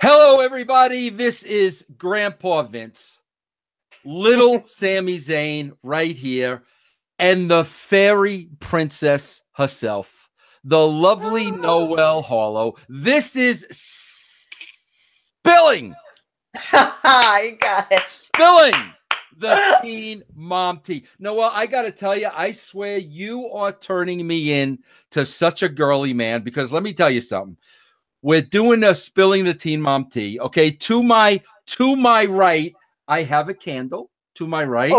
Hello, everybody. This is Grandpa Vince, little Sami Zayn right here, and the fairy princess herself, the lovely Noelle Harlow. This is Spilling. You got it. Spilling the Teen Mom Tea. Noelle, I got to tell you, I swear you are turning me in to such a girly man because let me tell you something. We're doing a Spilling the Teen Mom Tea. Okay, to my right, I have a candle. To my right,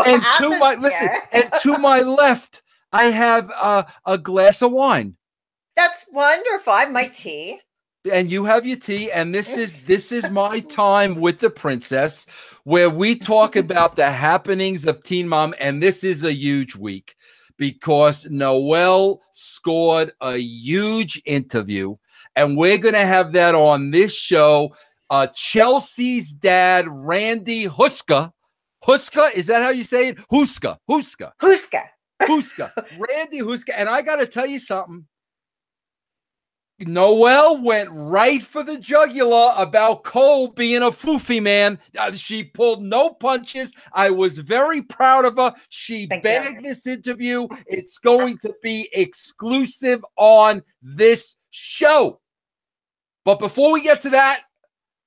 and to my left, I have a glass of wine. That's wonderful. I have my tea, and you have your tea. And this is my time with the princess, where we talk about the happenings of Teen Mom. And this is a huge week because Noelle scored a huge interview. And we're going to have that on this show. Chelsea's dad, Randy Houska. Houska, is that how you say it? Houska. Randy Houska. And I got to tell you something. Noelle went right for the jugular about Cole being a foofy man. She pulled no punches. I was very proud of her. She bagged this interview. It's going to be exclusive on this show. But before we get to that,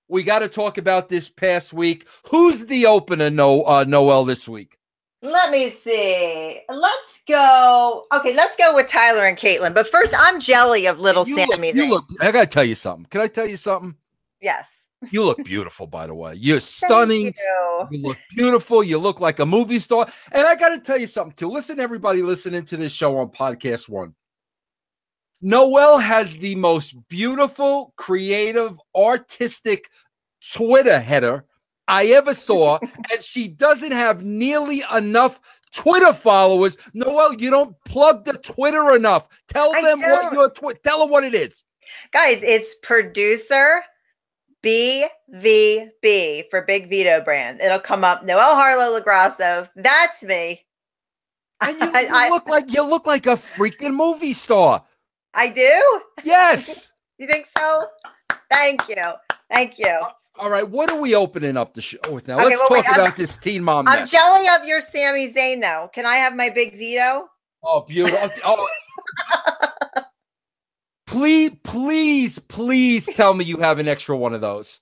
we got to talk about this past week. Who's the opener, Noelle, this week? Let me see. Let's go. Okay, let's go with Tyler and Caitlin. But first, I'm jelly of little Sami. I got to tell you something. Can I tell you something? Yes. You look beautiful, by the way. You're stunning. You look beautiful. You look like a movie star. And I got to tell you something, too. Listen, everybody listening to this show on Podcast One. Noelle has the most beautiful, creative, artistic Twitter header I ever saw, and she doesn't have nearly enough Twitter followers. Noelle, you don't plug the Twitter enough. Tell them what it is. Guys, it's producer BVB for Big Vito Brand. It'll come up. Noelle Harlow Lagrasso. That's me. And you look like a freaking movie star. I do? Yes. You think so? Thank you. All right, what are we opening up the show with now? Let's talk about this Teen Mom mess. I'm jelly of your Sami Zayn, though. Can I have my Big Vito? Oh, beautiful. Oh. Please tell me you have an extra one of those.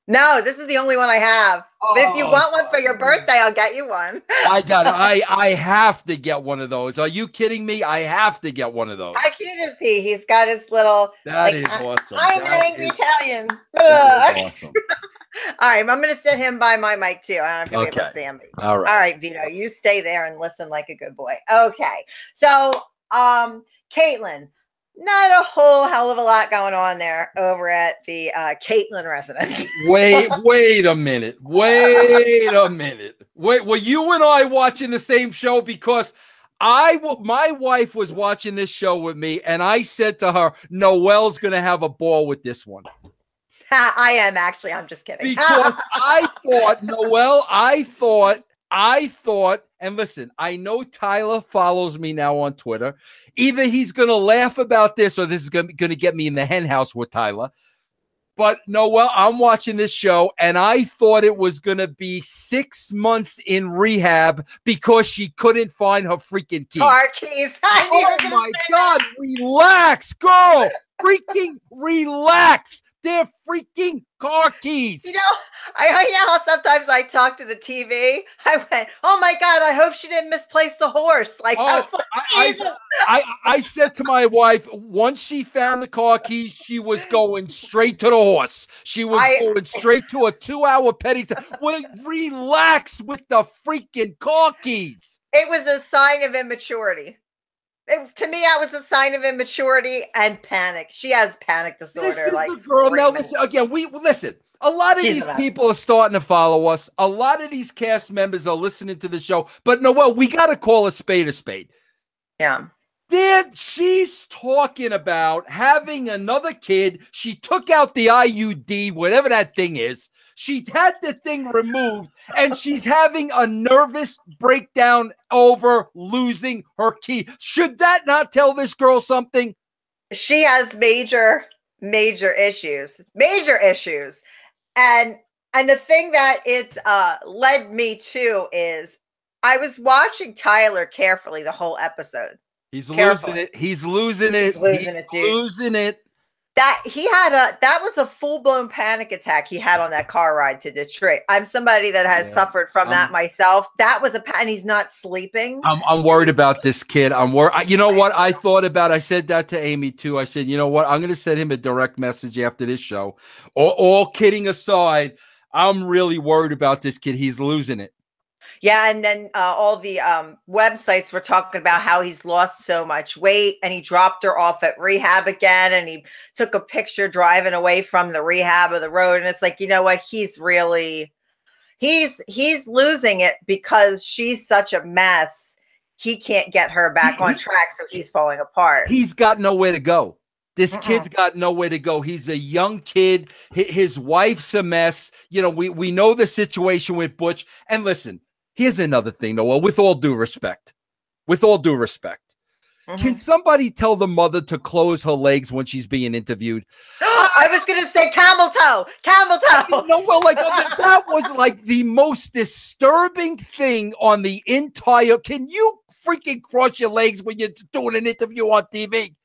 No, this is the only one I have. But if you want one for your birthday, I'll get you one. I have to get one of those. Are you kidding me? I have to get one of those. How cute is he? He's got his little. That is awesome. I'm an angry Italian. That is awesome. All right, I'm going to sit him by my mic too. I don't have to be with Sammy. All right, Vito, you stay there and listen like a good boy. Okay, so Caitlin. Not a whole hell of a lot going on there over at the Caitlin residence. Wait a minute. Wait, were you and I watching the same show? Because my wife was watching this show with me, and I said to her, Noelle's going to have a ball with this one. I am actually. I'm just kidding. Because I thought, Noelle, I thought, and listen, I know Tyler follows me now on Twitter. Either he's going to laugh about this or this is going to get me in the hen house with Tyler. But Noelle, I'm watching this show, and I thought it was going to be 6 months in rehab because she couldn't find her freaking keys. Car keys. Oh, my God. Relax, girl. Freaking relax. They're freaking car keys. You know how sometimes I talk to the TV. I went, "Oh my God! I hope she didn't misplace the horse." I said to my wife, once she found the car keys, she was going straight to the horse. She was going straight to a 2-hour petty. Relax with the freaking car keys. It was a sign of immaturity. To me, that was a sign of immaturity and panic. She has panic disorder. This is the girl. Now, listen, again, listen. A lot of these people are starting to follow us. A lot of these cast members are listening to the show. But Noelle, we got to call a spade a spade. Yeah. She's talking about having another kid. She took out the IUD, whatever that thing is. She had the thing removed, and she's having a nervous breakdown over losing her key. Should that not tell this girl something? She has major major issues. And the thing that it led me to is I was watching Tyler carefully the whole episode. He's losing it. He's losing it. Losing it. That was a full-blown panic attack he had on that car ride to Detroit. I'm somebody that has suffered from that myself. That was and he's not sleeping. I'm worried about this kid. I'm worried. You know what I thought about? I said that to Amy too. I said, you know what? I'm going to send him a direct message after this show. All kidding aside, I'm really worried about this kid. He's losing it. Yeah, and then all the websites were talking about how he's lost so much weight, and he dropped her off at rehab again, and he took a picture driving away from the rehab of the road, and it's like, you know what? He's losing it because she's such a mess. He can't get her back on track, so he's falling apart. He's got nowhere to go. This kid's got nowhere to go. He's a young kid. His wife's a mess. You know, we know the situation with Butch. And listen, here's another thing, Noel, with all due respect, can somebody tell the mother to close her legs when she's being interviewed? I was going to say camel toe. No, well, like that was like the most disturbing thing on the entire. Can you freaking cross your legs when you're doing an interview on TV?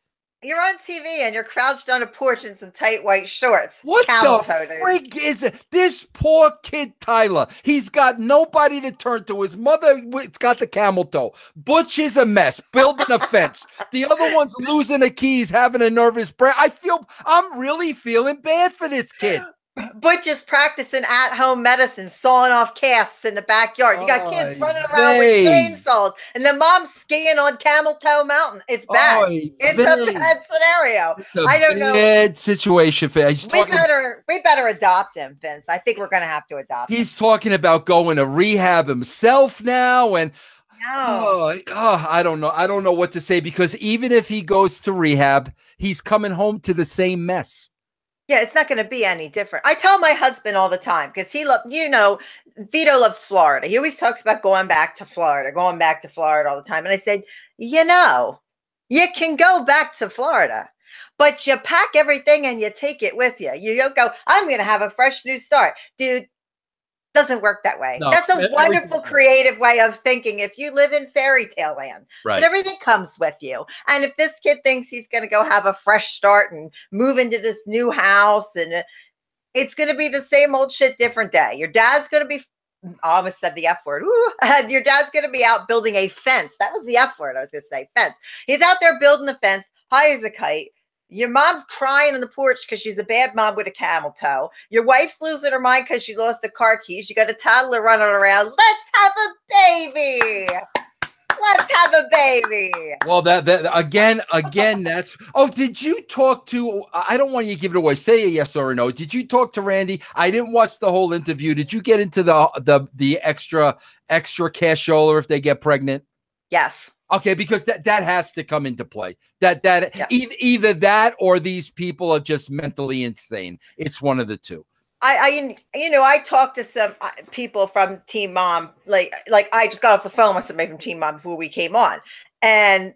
You're on TV and you're crouched on a porch in some tight white shorts. What the frig is it? This poor kid, Tyler, he's got nobody to turn to. His mother got the camel toe. Butch is a mess, building a fence. The other one's losing the keys, having a nervous break. I'm really feeling bad for this kid. Butch is practicing at-home medicine, sawing off casts in the backyard. You got kids running around with chainsaws, and the mom's skiing on Camel Toe Mountain. It's bad. It's a bad scenario. I don't know. Bad situation. We better adopt him, Vince. I think we're going to have to adopt him. He's talking about going to rehab himself now, and I don't know. I don't know what to say, because even if he goes to rehab, he's coming home to the same mess. Yeah, it's not going to be any different. I tell my husband all the time, because Vito loves Florida. He always talks about going back to Florida all the time. And I said, you can go back to Florida, but you pack everything and you take it with you. You don't go, I'm going to have a fresh new start. Dude, doesn't work that way. No, that's a wonderful creative way of thinking if you live in fairy tale land. Right. But everything comes with you. And if this kid thinks he's going to go have a fresh start and move into this new house, and it's going to be the same old shit, different day. Your dad's going to be, I almost said the F word. Your dad's going to be out building a fence. That was the F word I was going to say, fence. He's out there building a fence, high as a kite. Your mom's crying on the porch because she's a bad mom with a camel toe. Your wife's losing her mind because she lost the car keys. You got a toddler running around. Let's have a baby. Well, that again, that's. Oh, did you talk to? I don't want you to give it away. Say a yes or a no. Did you talk to Randy? I didn't watch the whole interview. Did you get into the extra cashola if they get pregnant? Yes. Okay, because that has to come into play. Either that or these people are just mentally insane. It's one of the two. I talked to some people from Team Mom. Like I just got off the phone with somebody from Team Mom before we came on, and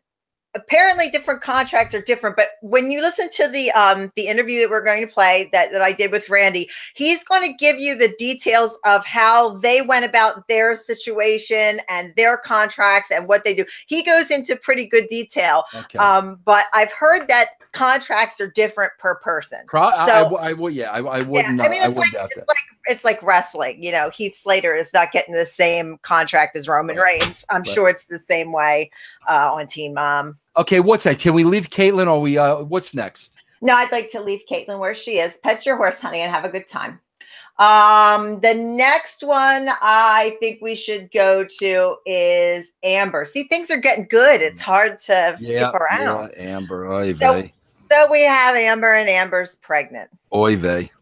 apparently different contracts are different. But when you listen to the interview that we're going to play that I did with Randy, he's going to give you the details of how they went about their situation and their contracts and what they do. He goes into pretty good detail. Okay. But I've heard that contracts are different per person. I wouldn't. I mean, it's like wrestling. Heath Slater is not getting the same contract as Roman Reigns. I'm sure it's the same way on Teen Mom. Okay, what's that? Can we leave Caitlin, or what's next? No, I'd like to leave Caitlin where she is. Pet your horse, honey, and have a good time. The next one I think we should go to is Amber. See, things are getting good. It's hard to skip around. Yeah, Amber. Oy vey. So we have Amber, and Amber's pregnant. Oy vey.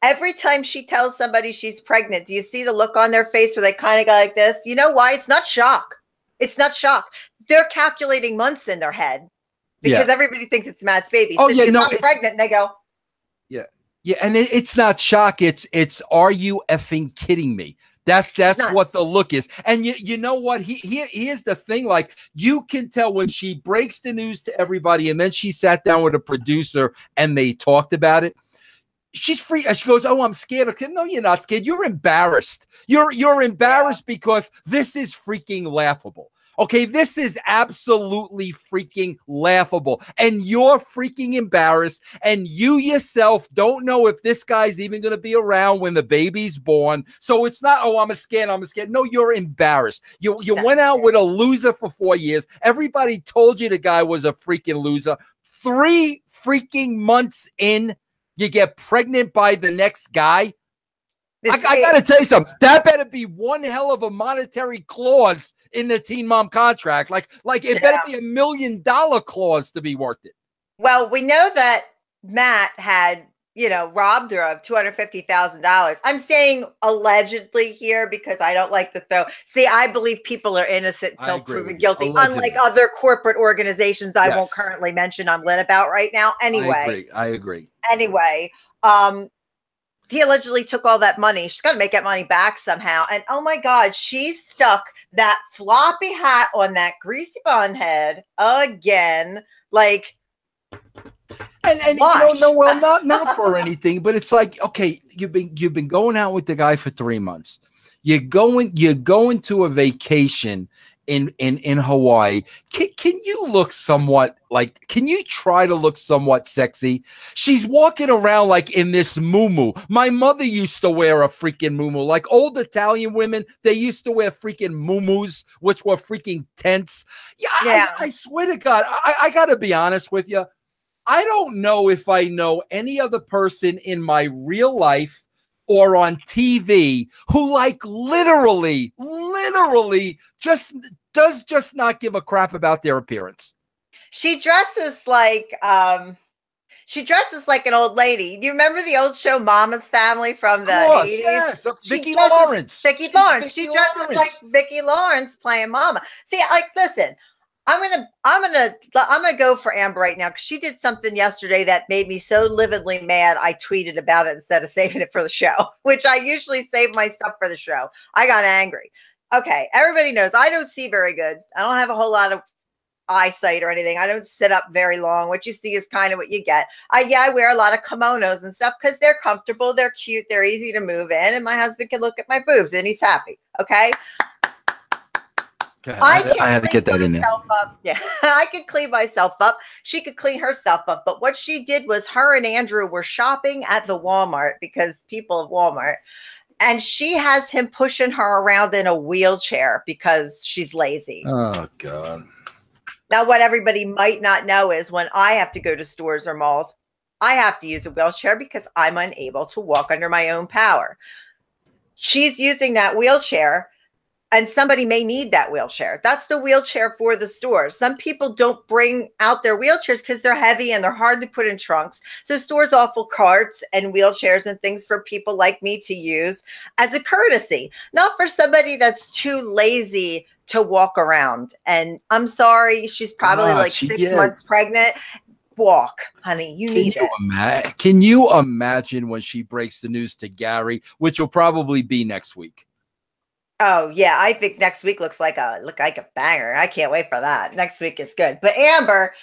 Every time she tells somebody she's pregnant, do you see the look on their face where they kind of go like this? You know why? It's not shock. It's not shock. They're calculating months in their head because everybody thinks it's Matt's baby. So she's not pregnant, and they go. Yeah. Yeah. And it's not shock. It's, are you effing kidding me? That's what the look is. And you know what? Here's the thing. Like, you can tell when she breaks the news to everybody, and then she sat down with a producer and they talked about it. She's free. She goes, "Oh, I'm scared." I said, "No, you're not scared. You're embarrassed. You're embarrassed because this is freaking laughable. Okay, this is absolutely freaking laughable. And you're freaking embarrassed. And you yourself don't know if this guy's even going to be around when the baby's born. So it's not, oh, I'm scared. No, you're embarrassed. You went out with a loser for 4 years. Everybody told you the guy was a freaking loser. 3 freaking months in, you get pregnant by the next guy. I got to tell you something. That better be one hell of a monetary clause in the Teen Mom contract. Like it better be $1 million clause to be worth it. Well, we know that Matt had, robbed her of $250,000. I'm saying allegedly here because I don't like to throw. See, I believe people are innocent until proven guilty, allegedly. Unlike other corporate organizations I won't currently mention I'm lit about right now. Anyway. I agree. Anyway, he allegedly took all that money. She's got to make that money back somehow. And oh my God, she stuck that floppy hat on that greasy blonde head again. Like, and well, not for anything, but it's like, okay, you've been going out with the guy for 3 months. You're going to a vacation in Hawaii. Can you look somewhat like, can you try to look somewhat sexy? She's walking around like in this muumuu. My mother used to wear a freaking muumuu. Like old Italian women, they used to wear freaking muumuus, which were freaking tents. Yeah. I swear to God, I got to be honest with you. I don't know if I know any other person in my real life or on TV who like literally does not give a crap about their appearance. She dresses like an old lady. Do you remember the old show Mama's Family from the 80s? Yes, Vicki Lawrence. She dresses like Vicki Lawrence playing Mama. See, like, listen, I'm gonna go for Amber right now because she did something yesterday that made me so lividly mad. I tweeted about it instead of saving it for the show, which I usually save my stuff for the show. I got angry. Okay, everybody knows I don't see very good. I don't have a whole lot of eyesight or anything. I don't sit up very long. What you see is kind of what you get. I wear a lot of kimonos and stuff because they're comfortable, they're cute, they're easy to move in, and my husband can look at my boobs and he's happy. Okay. I had to get that in there. Yeah, I could clean myself up. She could clean herself up. But what she did was her and Andrew were shopping at the Walmart because people of Walmart. And she has him pushing her around in a wheelchair because she's lazy. Oh, God. Now, what everybody might not know is when I have to go to stores or malls, I have to use a wheelchair because I'm unable to walk under my own power. She's using that wheelchair. And somebody may need that wheelchair. That's the wheelchair for the stores. Some people don't bring out their wheelchairs because they're heavy and they're hard to put in trunks. So stores offer carts and wheelchairs and things for people like me to use as a courtesy, not for somebody that's too lazy to walk around. And I'm sorry, she's probably 6 months pregnant. Walk, honey. You need it. Can you imagine when she breaks the news to Gary, which will probably be next week? Oh yeah, I think next week looks like a banger. I can't wait for that. Next week is good. But Amber,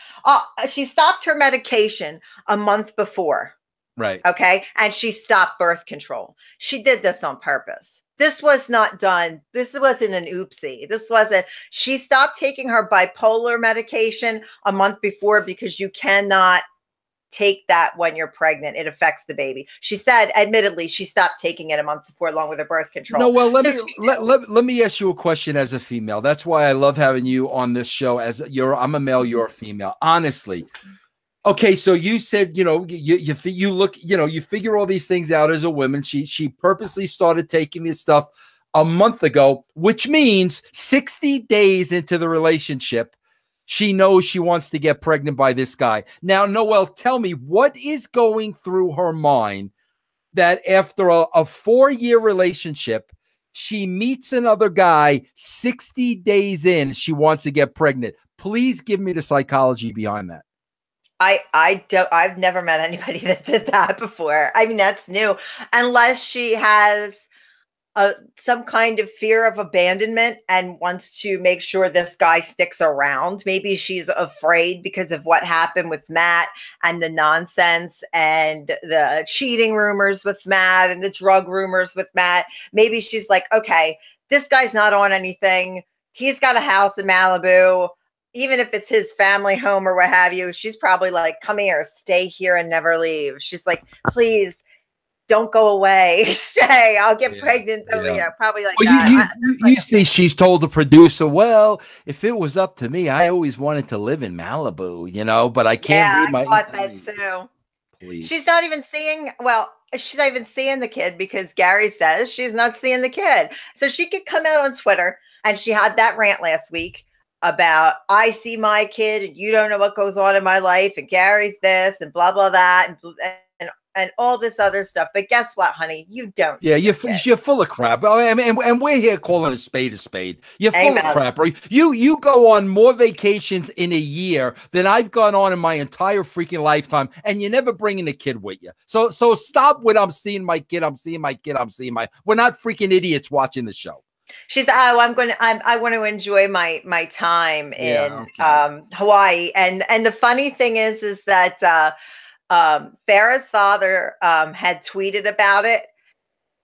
she stopped her medication a month before. Right. Okay. And she stopped birth control. She did this on purpose. This was not done. This wasn't an oopsie. She stopped taking her bipolar medication a month before because you cannot take that when you're pregnant. It affects the baby. She said, admittedly, she stopped taking it a month before, along with her birth control. No, well, let me ask you a question as a female. That's why I love having you on this show. I'm a male, you're a female. Honestly. Okay, so you said, you look, you figure all these things out as a woman. She purposely started taking this stuff a month ago, which means 60 days into the relationship, she knows she wants to get pregnant by this guy. Now, Noelle, tell me, what is going through her mind that after a 4-year relationship, she meets another guy 60 days in, she wants to get pregnant? Please give me the psychology behind that. I've never met anybody that did that before. I mean, that's new. Unless she has some kind of fear of abandonment and wants to make sure this guy sticks around. Maybe she's afraid because of what happened with Matt and the nonsense and the cheating rumors with Matt and the drug rumors with Matt. Maybe she's like, okay, this guy's not on anything. He's got a house in Malibu. Even if it's his family home or what have you, she's probably like, come here, stay here and never leave. She's like, please, don't go away. Stay. I'll get pregnant over here. Probably like that. You see, she's told the producer, well, if it was up to me, I always wanted to live in Malibu, you know, but I can't leave my. I thought that too. Please. She's not even seeing, she's not even seeing the kid because Gary says she's not seeing the kid. So she could come out on Twitter, and she had that rant last week about, I see my kid and you don't know what goes on in my life, and Gary's this and blah, blah, that. And all this other stuff. But guess what, honey? You don't. Yeah, you're full of crap. I mean, and we're here calling a spade a spade. You're full of crap. Right? You go on more vacations in a year than I've gone on in my entire freaking lifetime, and you're never bringing a kid with you. So stop with I'm seeing my kid. We're not freaking idiots watching the show. She's, I want to enjoy my time in Hawaii. And the funny thing is that Farrah's father had tweeted about it,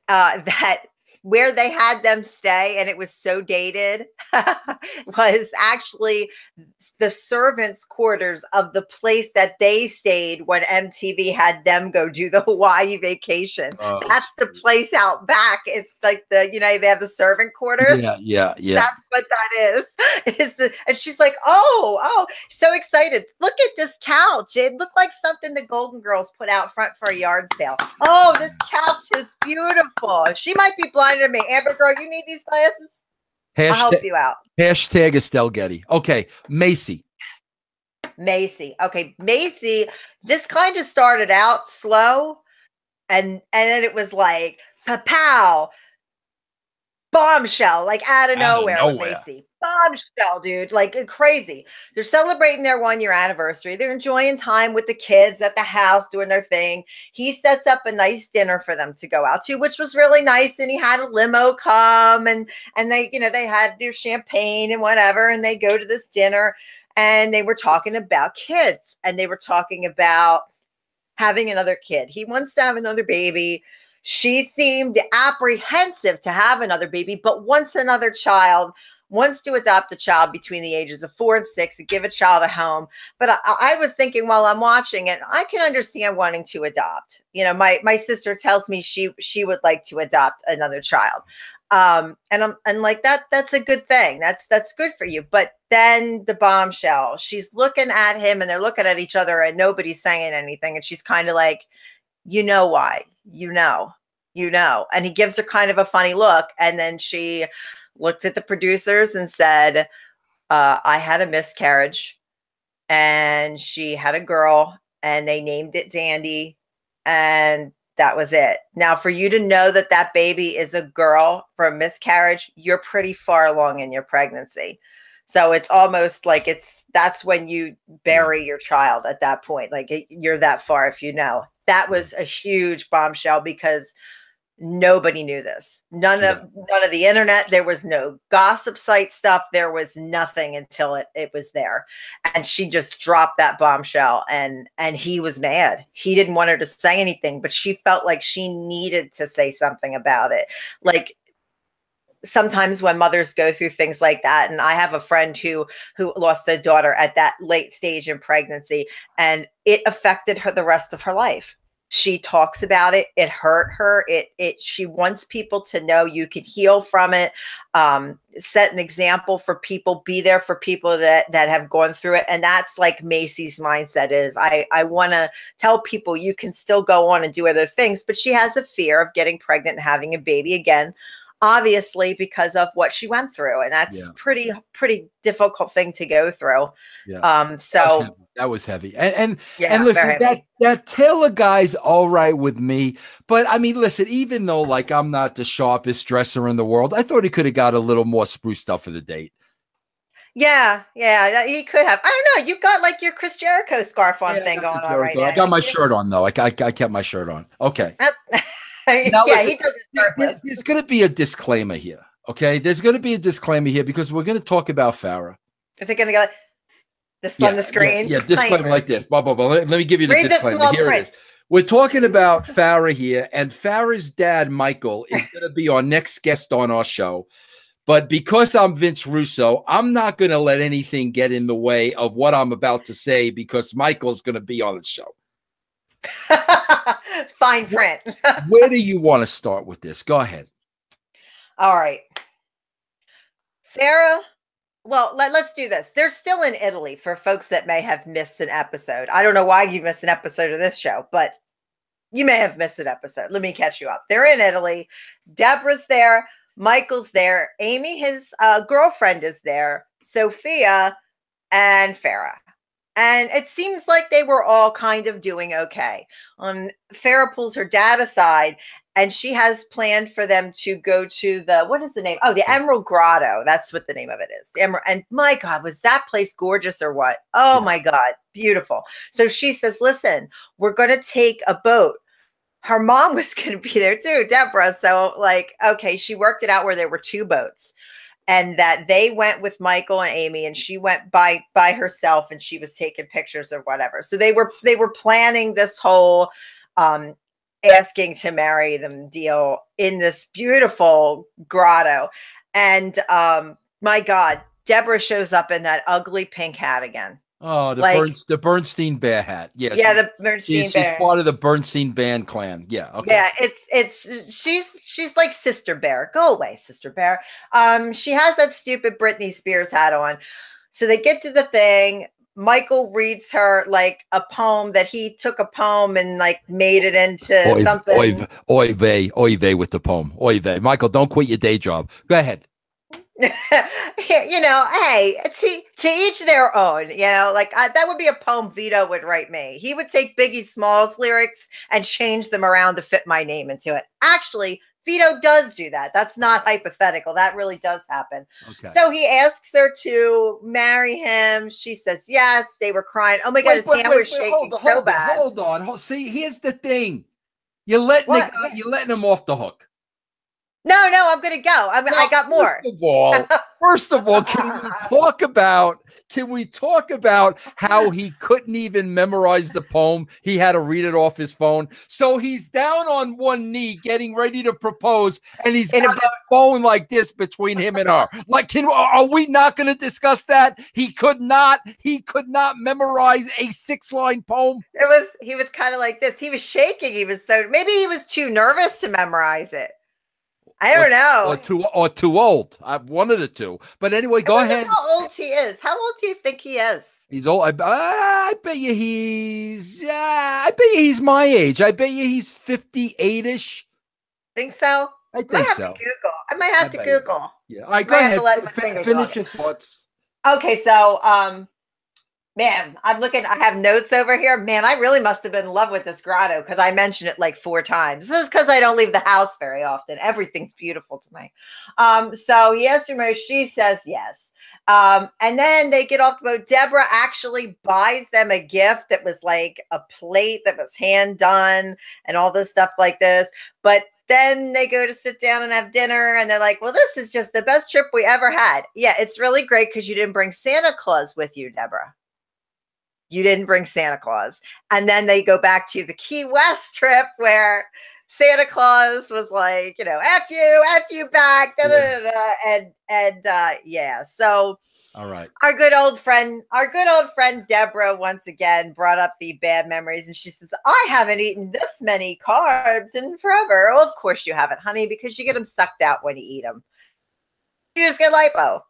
that where they had them stay, and it was so dated, was actually the servants' quarters of the place that they stayed when MTV had them go do the Hawaii vacation. That's the place out back. It's like they have the servant quarters. Yeah. That's what that is. And she's like, oh, so excited. Look at this couch. It looked like something the Golden Girls put out front for a yard sale. Oh, this couch is beautiful. She might be blind to me. Amber girl, you need these glasses? I'll help you out. Hashtag Estelle Getty. Okay, Macy. Okay, Macy, this kind of started out slow, and then it was like, pow, bombshell, like out of nowhere. Macy. Bombshell, dude, like crazy. They're celebrating their 1-year anniversary. They're enjoying time with the kids at the house doing their thing. He sets up a nice dinner for them to go out to, which was really nice. And he had a limo come, and they, they had their champagne and whatever, and they go to this dinner, and they were talking about kids, and they were talking about having another kid. He wants to have another baby. She seemed apprehensive to have another baby, but wants another child. Wants to adopt a child between the ages of 4 and 6 and give a child a home. But I was thinking while I'm watching it, I can understand wanting to adopt. My sister tells me she would like to adopt another child. And I'm like, that's a good thing. That's good for you. But then the bombshell, she's looking at him and they're looking at each other and nobody's saying anything. And she's kind of like, you know why? You know. And he gives her kind of a funny look. And then she looked at the producers and said, I had a miscarriage, and she had a girl, and they named it Dandy, and that was it. Now, for you to know that that baby is a girl from miscarriage, you're pretty far along in your pregnancy. So it's almost like that's when you bury your child at that point. Like you're that far if you know. That was a huge bombshell because nobody knew this. None of the internet. There was no gossip site stuff. There was nothing until it was there. And she just dropped that bombshell, and he was mad. He didn't want her to say anything, but she felt like she needed to say something about it. Like sometimes when mothers go through things like that, and I have a friend who lost a daughter at that late stage in pregnancy, and it affected her the rest of her life. She talks about it. It hurt her. She wants people to know you can heal from it. Set an example for people, be there for people that have gone through it. And that's like Macy's mindset is, I want to tell people you can still go on and do other things, but she has a fear of getting pregnant and having a baby again, obviously because of what she went through. And that's pretty difficult thing to go through. Yeah. So that was heavy. And listen, that Taylor guy's all right with me. But I mean, listen, even though like I'm not the sharpest dresser in the world, I thought he could have got a little more spruced up for the date. Yeah, he could have. I don't know. You got like your Chris Jericho scarf on thing going on right now. I got my shirt on though. I kept my shirt on. Okay. Now, Yeah, listen, he does it purpose. there's going to be a disclaimer here. Okay, there's going to be a disclaimer here because we're going to talk about Farrah. Is it going to go this on the screen? Yeah, disclaimer like this. Blah, blah, blah. Let me give you the Read disclaimer. the Here it is. We're talking about Farrah here, and Farrah's dad, Michael, is going to be our next guest on our show. But because I'm Vince Russo, I'm not going to let anything get in the way of what I'm about to say because Michael's going to be on the show. Fine print. Where do you want to start with this? Go ahead. All right. Farrah, well, let's do this. They're still in Italy for folks that may have missed an episode. I don't know why you missed an episode of this show, but you may have missed an episode. Let me catch you up. They're in Italy. Deborah's there. Michael's there. Amy, his girlfriend, is there. Sophia and Farrah. And it seems like they were all kind of doing okay. Farrah pulls her dad aside, and she has planned for them to go to the, what is the name? Oh, the Emerald Grotto. That's what the name of it is. The Emerald. And my God, was that place gorgeous or what? Oh my God, beautiful. So she says, listen, we're going to take a boat. Her mom was going to be there too, Deborah. So like, okay, she worked it out where there were two boats. And that they went with Michael and Amy, and she went by herself, and she was taking pictures or whatever. So they were planning this whole asking to marry them deal in this beautiful grotto. And my God, Deborah shows up in that ugly pink hat again. Oh, the Bernstein Bear hat. Yeah, the Bernstein Bear. She's part of the Bernstein band clan. Yeah, okay. Yeah, she's like Sister Bear. Go away, Sister Bear. She has that stupid Britney Spears hat on. So they get to the thing. Michael reads her like a poem that he took a poem and like made it into something. Oy vey with the poem. Oy vey. Michael, don't quit your day job. Go ahead. You know, hey, to each their own, you know, like that would be a poem Vito would write me. He would take Biggie Smalls lyrics and change them around to fit my name into it. Actually, Vito does do that. That's not hypothetical. That really does happen. Okay. So he asks her to marry him. She says yes. They were crying. Oh my God, his hand was shaking so bad. Hold on. See, here's the thing. You're letting him off the hook. No, I'm going to go. I got more. First of all, can we talk about how he couldn't even memorize the poem? He had to read it off his phone. So he's down on one knee getting ready to propose, and he's got his phone like this between him and her. Like, are we not going to discuss that? He could not memorize a 6-line poem. He was kind of like this. He was shaking. Maybe he was too nervous to memorize it. I don't know. Or too old. One of the two. But anyway, go ahead. How old he is? How old do you think he is? He's old. I bet you he's my age. I bet you he's 58-ish. Think so? I think so. I might have to Google. Yeah. All right, go ahead. Finish your thoughts. Okay, so man, I'm looking. I have notes over here. Man, I really must have been in love with this grotto because I mentioned it like 4 times. This is because I don't leave the house very often. Everything's beautiful to me. So he asks her marriage. She says yes. And then they get off the boat. Deborah actually buys them a gift that was like a plate that was hand done and all this stuff like this. But then they go to sit down and have dinner, and they're like, well, this is just the best trip we ever had. Yeah, it's really great because you didn't bring Santa Claus with you, Deborah. You didn't bring Santa Claus. And then they go back to the Key West trip where Santa Claus was like, you know, F you back. Da, da, da, da, and so all right. Our good old friend Deborah once again brought up the bad memories, and she says, I haven't eaten this many carbs in forever. Well, of course you haven't, honey, because you get them sucked out when you eat them. You just get lipo.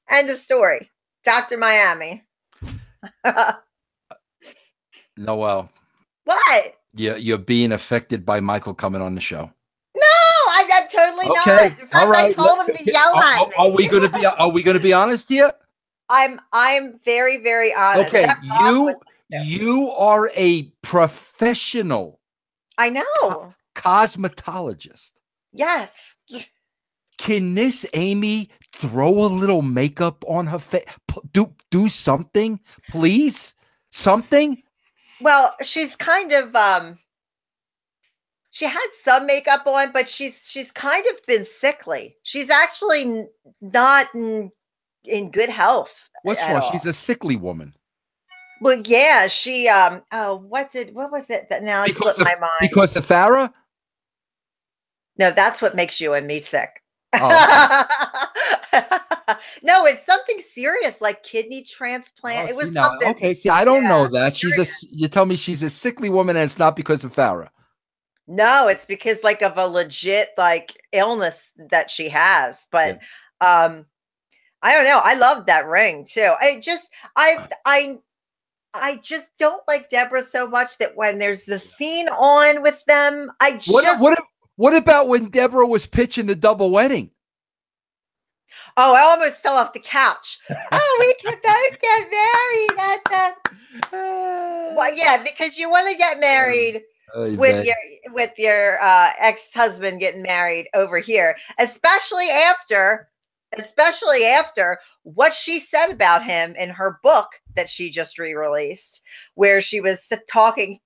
End of story. Dr. Miami. Noelle. What? You're being affected by Michael coming on the show. No, I'm totally not. In fact, all right. I told him to yell at me. Are we gonna be honest here? I'm very, very honest. Okay, you are a professional. I know. Cosmetologist. Yes. Can this Amy throw a little makeup on her face? Do something, please. Something. Well, she's kind of she had some makeup on, but she's kind of been sickly. She's actually not in good health What's at wrong? all. She's a sickly woman. Well, yeah, she what was it that now it slipped my mind? Because of Farrah? No, that's what makes you and me sick. Oh. No, it's something serious like kidney transplant. Oh, it was see, now, something. okay, see, I don't know that. You tell me she's a sickly woman and it's not because of Farrah. No, it's because like of a legit like illness that she has. But I don't know. I love that ring too. I just don't like Deborah so much that when there's the scene on with them, what about when Deborah was pitching the double wedding? Oh, I almost fell off the couch. Oh, we can both get married. Well, yeah, because you want to get married with your ex-husband getting married over here, especially after what she said about him in her book that she just re-released, where she was talking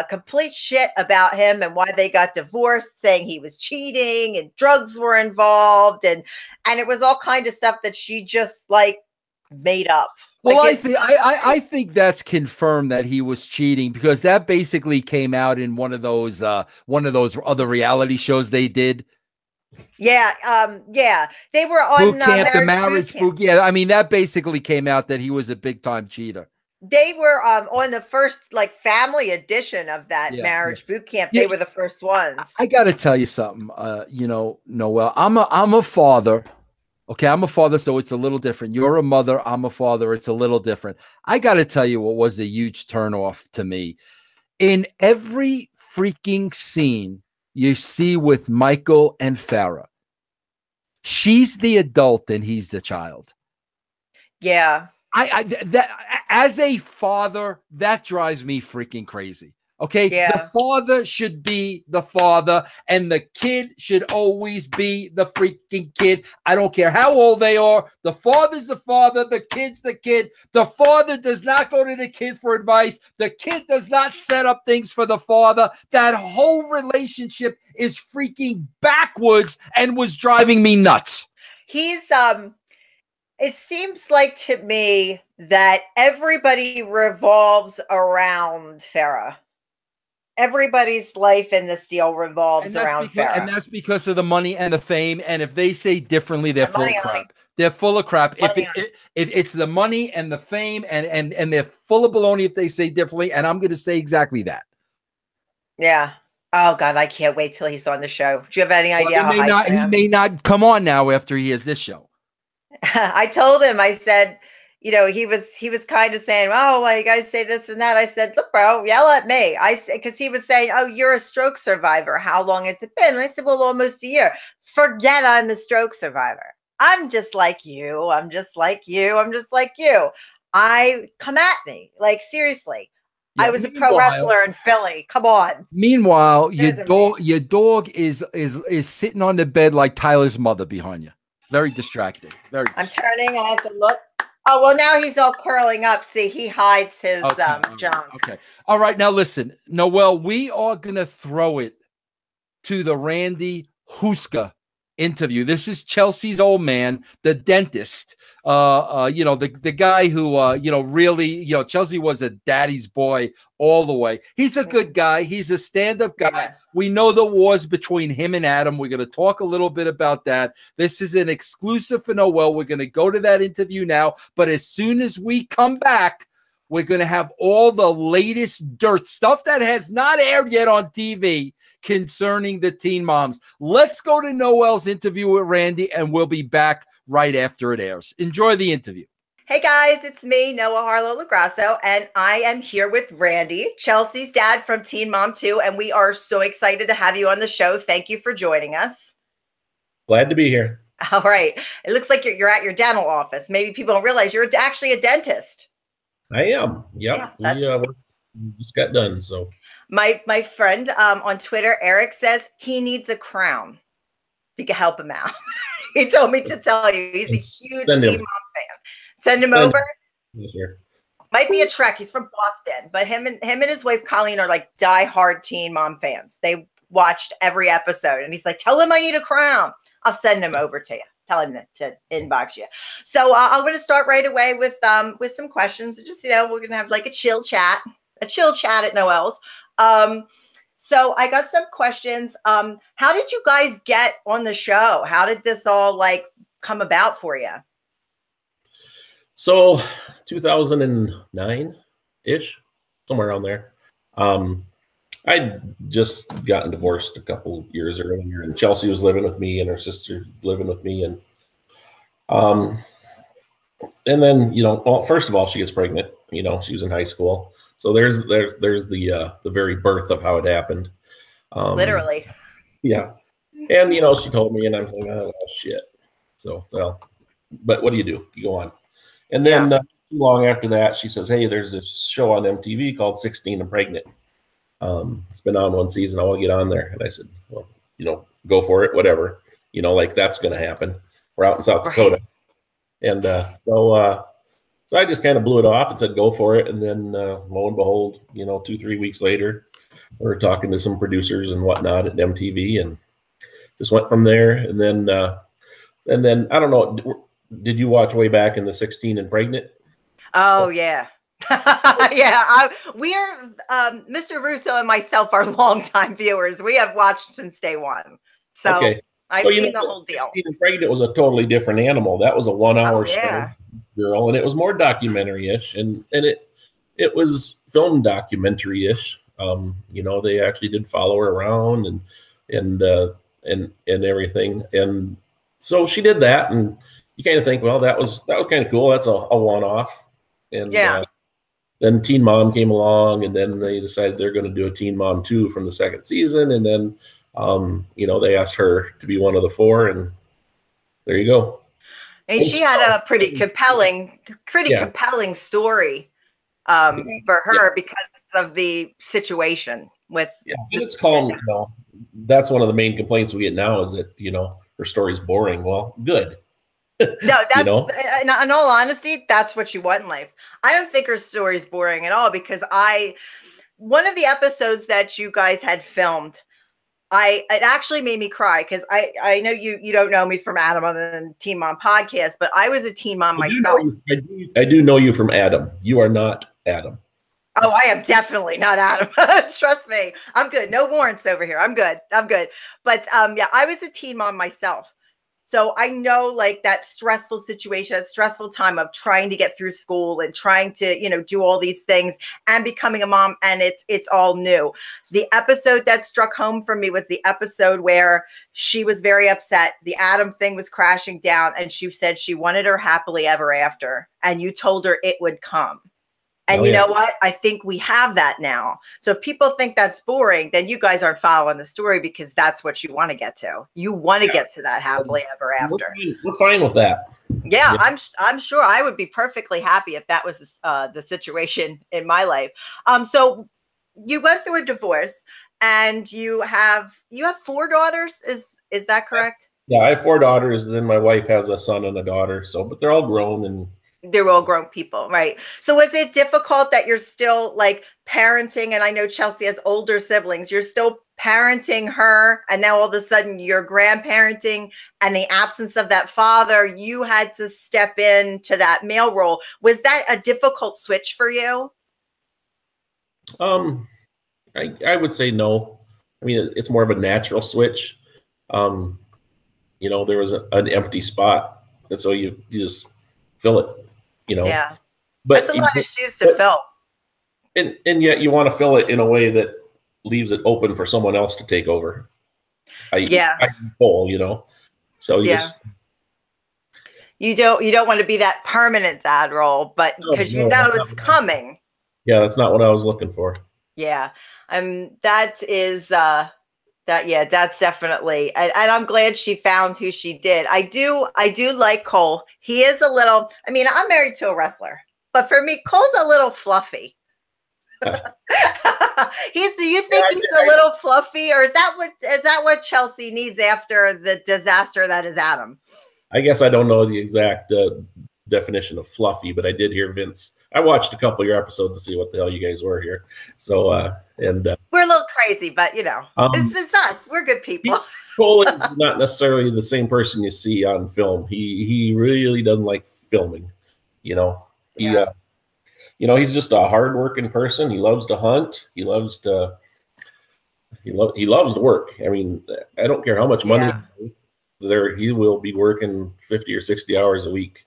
complete shit about him and why they got divorced, saying he was cheating and drugs were involved, and it was all kind of stuff that she just like made up. Well, I think that's confirmed that he was cheating, because that basically came out in one of those other reality shows they did. Yeah, they were on Boot camp, the marriage boot. Yeah, I mean that basically came out that he was a big time cheater. They were on the first like family edition of that marriage boot camp. They were the first ones. I got to tell you something. Noelle, I'm a father. Okay, I'm a father, so it's a little different. You're a mother. I'm a father. It's a little different. I got to tell you what was a huge turnoff to me. In every freaking scene you see with Michael and Farrah, she's the adult and he's the child. Yeah. That as a father, that drives me freaking crazy. Okay. Yeah. The father should be the father and the kid should always be the freaking kid. I don't care how old they are. The father's the father. The kid's the kid. The father does not go to the kid for advice. The kid does not set up things for the father. That whole relationship is freaking backwards and was driving me nuts. He's, it seems like to me that everybody revolves around Farrah. Everybody's life in this deal revolves around Farrah. And that's because of the money and the fame. And if they say differently, they're full of crap. They're full of crap. If it's the money and the fame and they're full of baloney if they say differently. And I'm going to say exactly that. Yeah. Oh, God, I can't wait till he's on the show. Do you have any idea how he may not come on now after he has this show. I told him, I said, you know, he was kind of saying, oh, well, you guys say this and that. I said, look, bro, yell at me. I said, because he was saying, oh, you're a stroke survivor. How long has it been? And I said, well, almost a year. Forget I'm a stroke survivor. I'm just like you. I'm just like you. I'm just like you. Come at me. Like, seriously. Yeah, I was a pro wrestler in Philly. Come on. Meanwhile, your dog is sitting on the bed like Tyler's mother behind you. Very distracting. Very distracting. I'm turning. I have to look. Oh, well, now he's all curling up. See, he hides his junk. Okay. All right. Now, listen, Noelle, we are going to throw it to the Randy Houska interview. This is Chelsea's old man, the dentist. The guy who, really, Chelsea was a daddy's boy all the way. He's a good guy. He's a stand-up guy. Yeah. We know the wars between him and Adam. We're going to talk a little bit about that. This is an exclusive for Noelle. We're going to go to that interview now. But as soon as we come back, we're going to have all the latest dirt stuff that has not aired yet on TV concerning the teen moms. Let's go to Noelle's interview with Randy, and we'll be back right after it airs. Enjoy the interview. Hey guys, it's me, Noah Harlow Lagrasso, and I am here with Randy, Chelsea's dad from Teen Mom 2, and we are so excited to have you on the show. Thank you for joining us. Glad to be here. All right. It looks like you're at your dental office. Maybe people don't realize you're actually a dentist. I am. Yep. Yeah, we just got done. So my friend on Twitter, Eric, says he needs a crown. You can help him out. He told me to tell you he's a huge Teen Mom fan. Send him over. Sure. Might be a trek. He's from Boston, but him and his wife Colleen are like diehard Teen Mom fans. They watched every episode. And he's like, tell him I need a crown. I'll send him over to you. Tell him to inbox you. So I'm going to start right away with some questions. Just, we're going to have like a chill chat at Noelle's. So I got some questions. How did you guys get on the show? How did this all like come about for you? So 2009-ish, somewhere around there. I'd just gotten divorced a couple years earlier, and Chelsea was living with me, and her sister living with me, and then well, first of all, she gets pregnant. She was in high school, so there's the very birth of how it happened. Literally. Yeah, and she told me, and I'm saying, oh shit. So well, but what do? You go on, and then not too long after that, she says, hey, there's this show on MTV called 16 and Pregnant. It's been on one season. I want to get on there. And I said, well, go for it, whatever. Like that's going to happen. We're out in South Dakota. And so I just kind of blew it off and said, go for it. And then lo and behold, 2-3 weeks later, we were talking to some producers and whatnot at MTV and just went from there. And then I don't know, did you watch way back in the 16 and Pregnant? Oh, yeah. Yeah, we're Mr. Russo and myself are longtime viewers. We have watched since day one, so okay. I've seen the whole deal. 16 and Pregnant was a totally different animal. That was a 1-hour show, girl, and it was more documentary-ish, and it was film documentary-ish. They actually did follow her around and everything, and so she did that, and you kind of think, well, that was kind of cool. That's a one-off, and then Teen Mom came along, and then they decided they're going to do a Teen Mom 2 from the second season. And then, they asked her to be one of the 4, and there you go. And she had a pretty compelling story for her because of the situation with. Yeah, and it's called, that's one of the main complaints we get now is that, her story's boring. Well, good. No, that's in all honesty, that's what you want in life. I don't think her story is boring at all because one of the episodes that you guys had filmed, it actually made me cry because I know you don't know me from Adam other than Teen Mom podcast, but I was a teen mom myself. I do know you from Adam. You are not Adam. Oh, I am definitely not Adam. Trust me. I'm good. No warrants over here. I'm good. But I was a teen mom myself. So I know like that stressful situation, that stressful time of trying to get through school and trying to, do all these things and becoming a mom. And it's all new. The episode that struck home for me was the episode where she was very upset. The Adam thing was crashing down and she said she wanted her happily ever after. And you told her it would come. And you know what? I think we have that now. So if people think that's boring, then you guys aren't following the story because that's what you want to get to. You want to get to that happily ever after. We're fine with that. Yeah, I'm sure I would be perfectly happy if that was the situation in my life. So you went through a divorce and you have 4 daughters. Is that correct? Yeah, I have 4 daughters. And then my wife has a son and a daughter. But they're all grown and. They're all grown people, right? So was it difficult that you're still like parenting? And I know Chelsea has older siblings. You're still parenting her. And now all of a sudden you're grandparenting and the absence of that father, you had to step into that male role. Was that a difficult switch for you? I would say no. I mean, it's more of a natural switch. There was an empty spot. And so you just fill it. Yeah, but that's a lot of shoes to fill. And yet you want to fill it in a way that leaves it open for someone else to take over. I full, so you don't want to be that permanent dad role, but because it's coming. Yeah, that's not what I was looking for. Yeah, that is that's definitely, and I'm glad she found who she did. I do like Cole. He is a little, I'm married to a wrestler, but for me, Cole's a little fluffy. Do you think he's a little fluffy, or is that what Chelsea needs after the disaster that is Adam? I guess I don't know the exact definition of fluffy, but I did hear Vince. I watched a couple of your episodes to see what the hell you guys were here. So, we're a little crazy, but you know, Um, this is us. We're good people. Cole is not necessarily the same person you see on film. He really doesn't like filming. You know, Yeah. he's just a hardworking person. He loves to hunt. He loves to work. I mean, I don't care how much money he will be working 50 or 60 hours a week.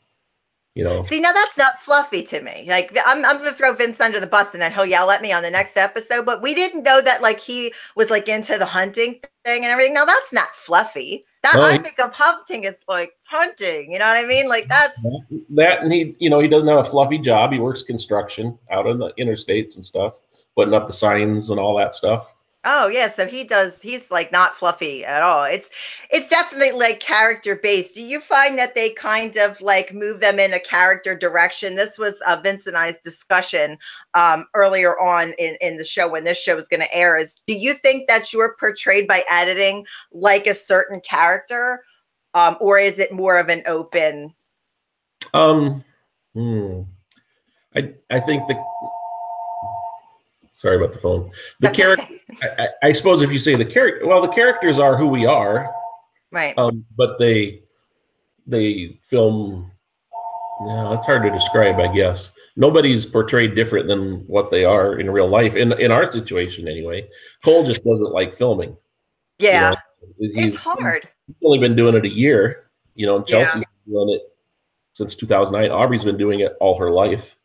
You know. See, now that's not fluffy to me. Like I'm going to throw Vince under the bus and then he'll yell at me on the next episode. But we didn't know that like he was like into the hunting thing and everything. Now that's not fluffy. That I think of hunting as like hunting. You know what I mean? Like that's that, and he doesn't have a fluffy job. He works construction out on the interstates and stuff, putting up the signs and all that stuff. Oh yeah, so he's like not fluffy at all. It's definitely like character based. Do you find that they kind of like move them in a character direction? This was Vince and I's discussion earlier on in the show when this show was going to air. Is do you think that you're portrayed by editing like a certain character, or is it more of an open? I think the sorry about the phone. The character. I suppose if you say the character, well, the characters are who we are, right? But they film. No, it's hard to describe. I guess nobody's portrayed different than what they are in real life. In our situation, anyway. Cole just doesn't like filming. Yeah, it's hard. He's only been doing it a year. You know, and Chelsea's been doing it since 2009. Aubrey's been doing it all her life.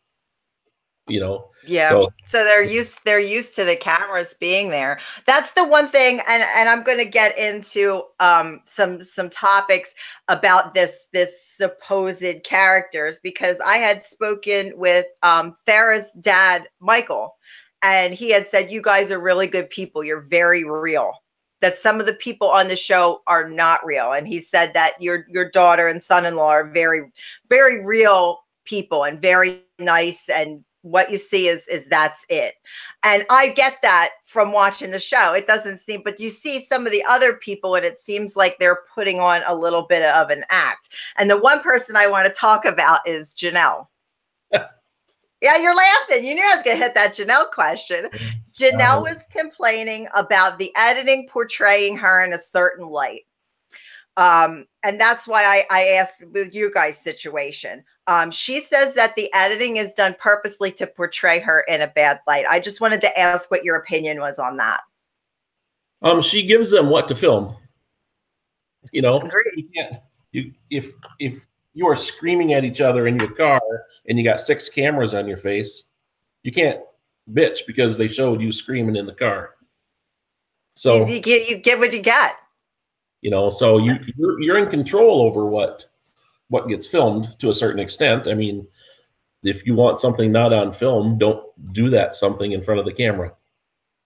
You know. Yeah. So they're used to the cameras being there. That's the one thing, and I'm going to get into some topics about this supposed characters, because I had spoken with Farrah's dad, Michael, and he had said, you guys are really good people. You're very real. That some of the people on the show are not real. And he said that your daughter and son-in-law are very, very real people and very nice, and what you see is that's it. And I get that from watching the show. It doesn't seem, but you see some of the other people and it seems like they're putting on a little bit of an act. And the one person I want to talk about is Janelle. Yeah, you're laughing. You knew I was going to hit that Janelle question. Janelle was complaining about the editing portraying her in a certain light. And that's why I asked with you guys' situation. She says that the editing is done purposely to portray her in a bad light. I just wanted to ask what your opinion was on that. She gives them what to film. You know, if you are screaming at each other in your car and you got 6 cameras on your face, you can't bitch because they showed you screaming in the car. So you get what you get. You know, so you're in control over what gets filmed to a certain extent. I mean, if you want something not on film, don't do that something in front of the camera.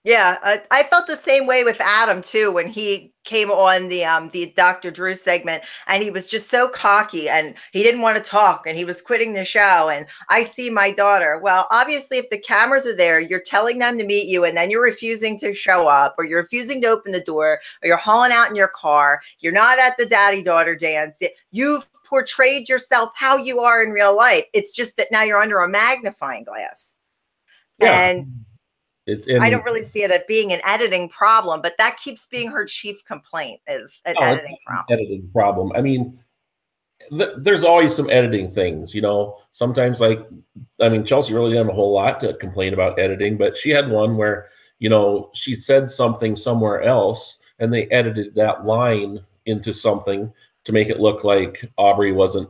Yeah, I felt the same way with Adam too when he came on the Dr. Drew segment, and he was just so cocky and he didn't want to talk and he was quitting the show. And I see my daughter. Well, obviously, if the cameras are there, you're telling them to meet you, and then you're refusing to show up, or you're refusing to open the door, or you're hauling out in your car. You're not at the daddy-daughter dance. You've portrayed yourself how you are in real life. It's just that now you're under a magnifying glass. Yeah. And I don't really see it as being an editing problem, but that keeps being her chief complaint is an editing problem. Editing problem. I mean, there's always some editing things, you know. Sometimes, Chelsea really didn't have a whole lot to complain about editing, but she had one where, you know, she said something somewhere else and they edited that line into something to make it look like Aubrey wasn't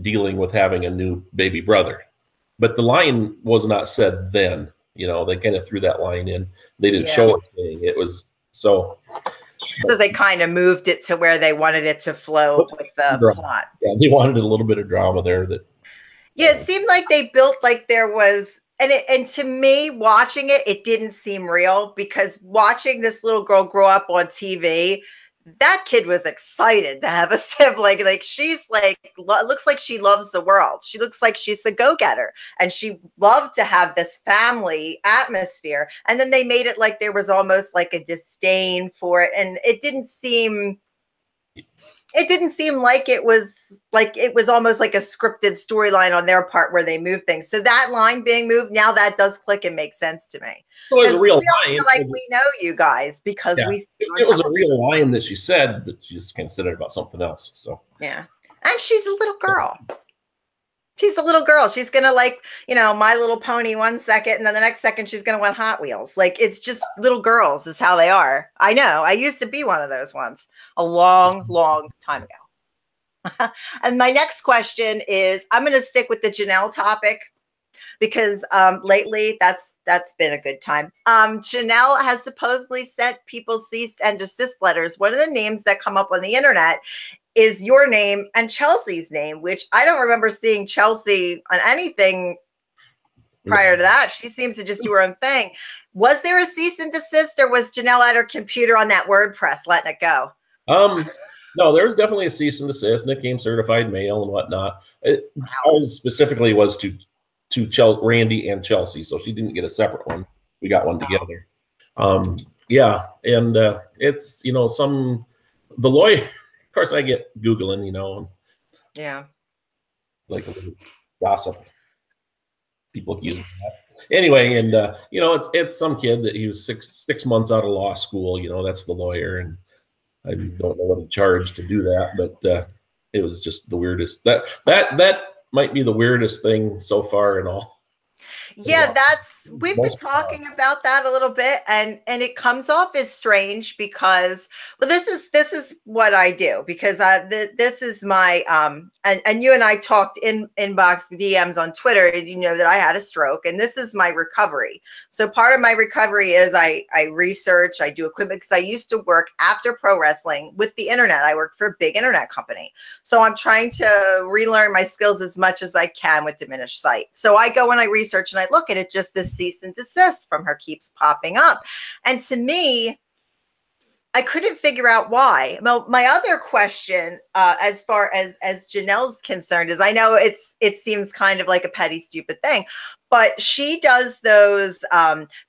dealing with having a new baby brother. But the line was not said then. You know, they kind of threw that line in. They didn't show anything. It was so. So they kind of moved it to where they wanted it to flow with the plot. Yeah, they wanted a little bit of drama there. Yeah, it seemed like they built like there was, and to me, watching it, it didn't seem real, because watching this little girl grow up on TV, that kid was excited to have a sibling. Like she's like, looks like she loves the world. She looks like she's a go-getter, and she loved to have this family atmosphere. And then they made it like there was almost like a disdain for it, and it didn't seem it didn't seem like it was almost like a scripted storyline on their part where they move things. So that line being moved, now that does click and make sense to me. Well, it was a real line. Feel like we know you guys because it was a real line that she said, but she just kind of said it about something else. So yeah, and she's a little girl. She's a little girl. She's going to like, My Little Pony 1 second. And then the next second, she's going to want Hot Wheels. Like, it's just little girls is how they are. I know. I used to be one of those once a long, long time ago. And my next question is, I'm going to stick with the Janelle topic because lately that's been a good time. Janelle has supposedly sent people cease and desist letters. One of the names that come up on the internet is your name and Chelsea's name, which I don't remember seeing Chelsea on anything prior to that. She seems to just do her own thing. Was there a cease and desist, or was Janelle at her computer on that WordPress letting it go? No, there was definitely a cease and desist, and it came certified mail and whatnot. Ours specifically was to Randy and Chelsea, so she didn't get a separate one. We got one together. Yeah, and it's the lawyer. Of course, I get Googling, yeah, like a little gossip. People accuse me of that. Anyway, and it's some kid that he was six months out of law school. That's the lawyer, and I don't know what he charged to do that, but it was just the weirdest. That might be the weirdest thing so far in all. Yeah, we've been talking about that a little bit, and it comes off as strange because, well, this is what I do because this is my and you and I talked in inbox DMs on Twitter, and you know that I had a stroke, and this is my recovery. So part of my recovery is I research, I do equipment because I used to work after pro wrestling with the internet. I worked for a big internet company, so I'm trying to relearn my skills as much as I can with diminished sight. So I go and I research and I look at it, just this cease and desist from her keeps popping up. And to me, I couldn't figure out why. Well, my other question, as far as Janelle's concerned, is I know it seems kind of like a petty, stupid thing, but she does those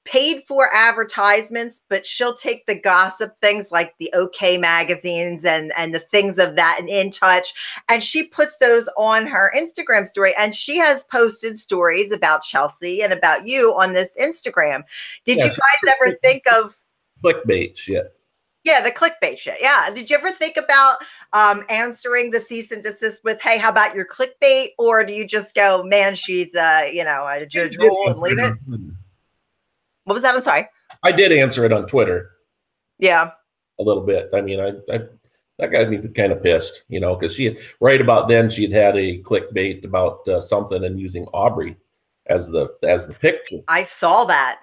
paid for advertisements, but she'll take the gossip things like the OK magazines and the things of that and In Touch, and she puts those on her Instagram story, and she has posted stories about Chelsea and about you on this Instagram. Did you guys ever think of clickbait shit? Yeah, the clickbait shit. Yeah. Did you ever think about answering the cease and desist with, hey, how about your clickbait? Or do you just go, man, she's, a judge rule and leave it? What was that? I'm sorry. I did answer it on Twitter. Yeah. A little bit. I mean, that got me kind of pissed, because she had, right about then she had a clickbait about something and using Aubrey as the picture. I saw that.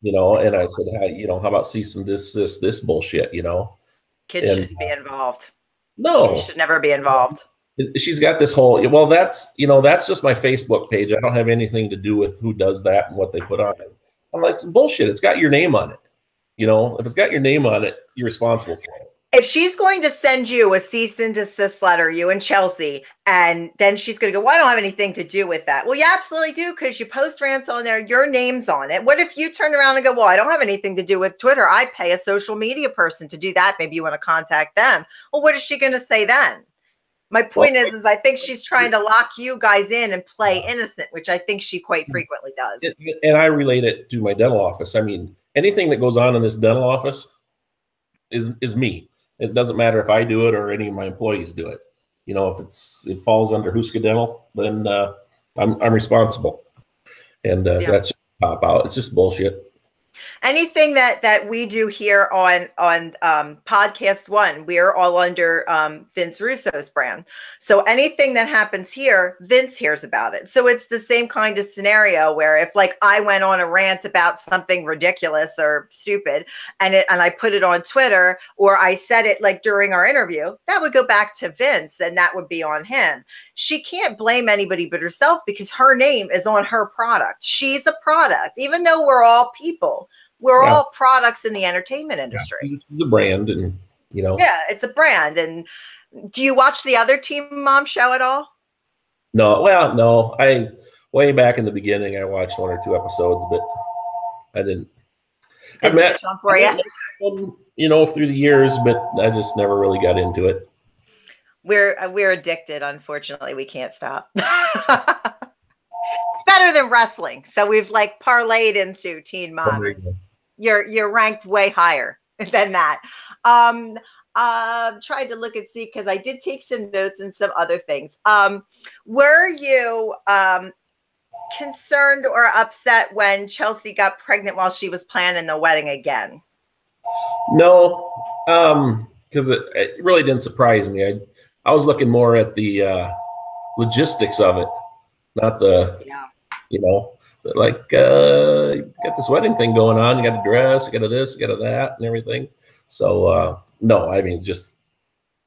And I said, how about cease and desist this bullshit, Kids shouldn't be involved. No. They should never be involved. She's got this whole, well, that's just my Facebook page. I don't have anything to do with who does that and what they put on it. I'm like, bullshit. It's got your name on it. If it's got your name on it, you're responsible for it. If she's going to send you a cease and desist letter, you and Chelsea, and then she's going to go, well, I don't have anything to do with that. Well, you absolutely do, because you post rants on there, your name's on it. What if you turn around and go, well, I don't have anything to do with Twitter. I pay a social media person to do that. Maybe you want to contact them. Well, what is she going to say then? My point is I think she's trying to lock you guys in and play innocent, which I think she quite frequently does. And I relate it to my dental office. I mean, anything that goes on in this dental office is me. It doesn't matter if I do it or any of my employees do it. If it falls under Houska Dental, then I'm responsible. And that's just pop out. It's just bullshit. Anything that we do here on Podcast One, we're all under Vince Russo's brand. So anything that happens here, Vince hears about it. So it's the same kind of scenario where if like I went on a rant about something ridiculous or stupid and I put it on Twitter, or I said it like during our interview, that would go back to Vince and that would be on him. She can't blame anybody but herself because her name is on her product. She's a product, even though we're all people. We're all products in the entertainment industry. It's the brand, and Yeah, it's a brand. And do you watch the other Teen Mom show at all? No, well, no. Way back in the beginning, I watched 1 or 2 episodes, but I didn't. I met for you. Through the years, but I just never really got into it. We're addicted. Unfortunately, we can't stop. It's better than wrestling. So we've like parlayed into Teen Mom. You're ranked way higher than that. Tried to look and see because I did take some notes and some other things. Were you concerned or upset when Chelsea got pregnant while she was planning the wedding again? No, because it really didn't surprise me. I was looking more at the logistics of it, not the, you know, like you got this wedding thing going on. You got a dress, you got a this, you got a that, and everything. So no, I mean, just,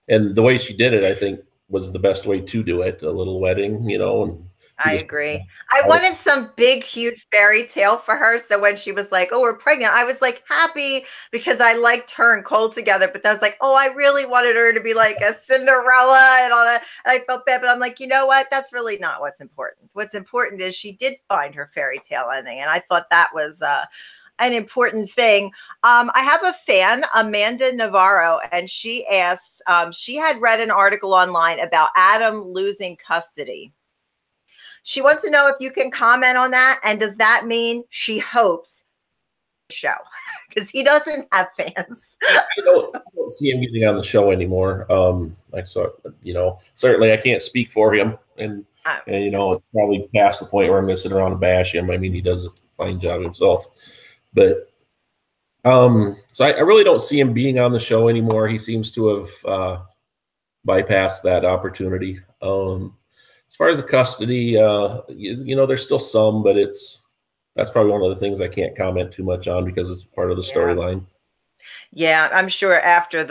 and the way she did it, I think, was the best way to do it. A little wedding, you know. And I agree. I wanted some big, huge fairy tale for her. So when she was like, "Oh, we're pregnant," I was like happy because I liked her and Cole together. But I was like, "Oh, I really wanted her to be like a Cinderella and all that." And I felt bad, but I'm like, you know what? That's really not what's important. What's important is she did find her fairy tale ending, and I thought that was an important thing. I have a fan, Amanda Navarro, and she asks, she had read an article online about Adam losing custody. She wants to know if you can comment on that. And does that mean she hopes the show? Because he doesn't have fans. I don't see him getting on the show anymore. I saw, you know, certainly I can't speak for him. And you know, it's probably past the point where I'm going to sit around and bash him. I mean, he does a fine job himself. But so I really don't see him being on the show anymore. He seems to have bypassed that opportunity. As far as the custody, you know, there's still some, but that's probably one of the things I can't comment too much on because it's part of the storyline. Yeah, I'm sure after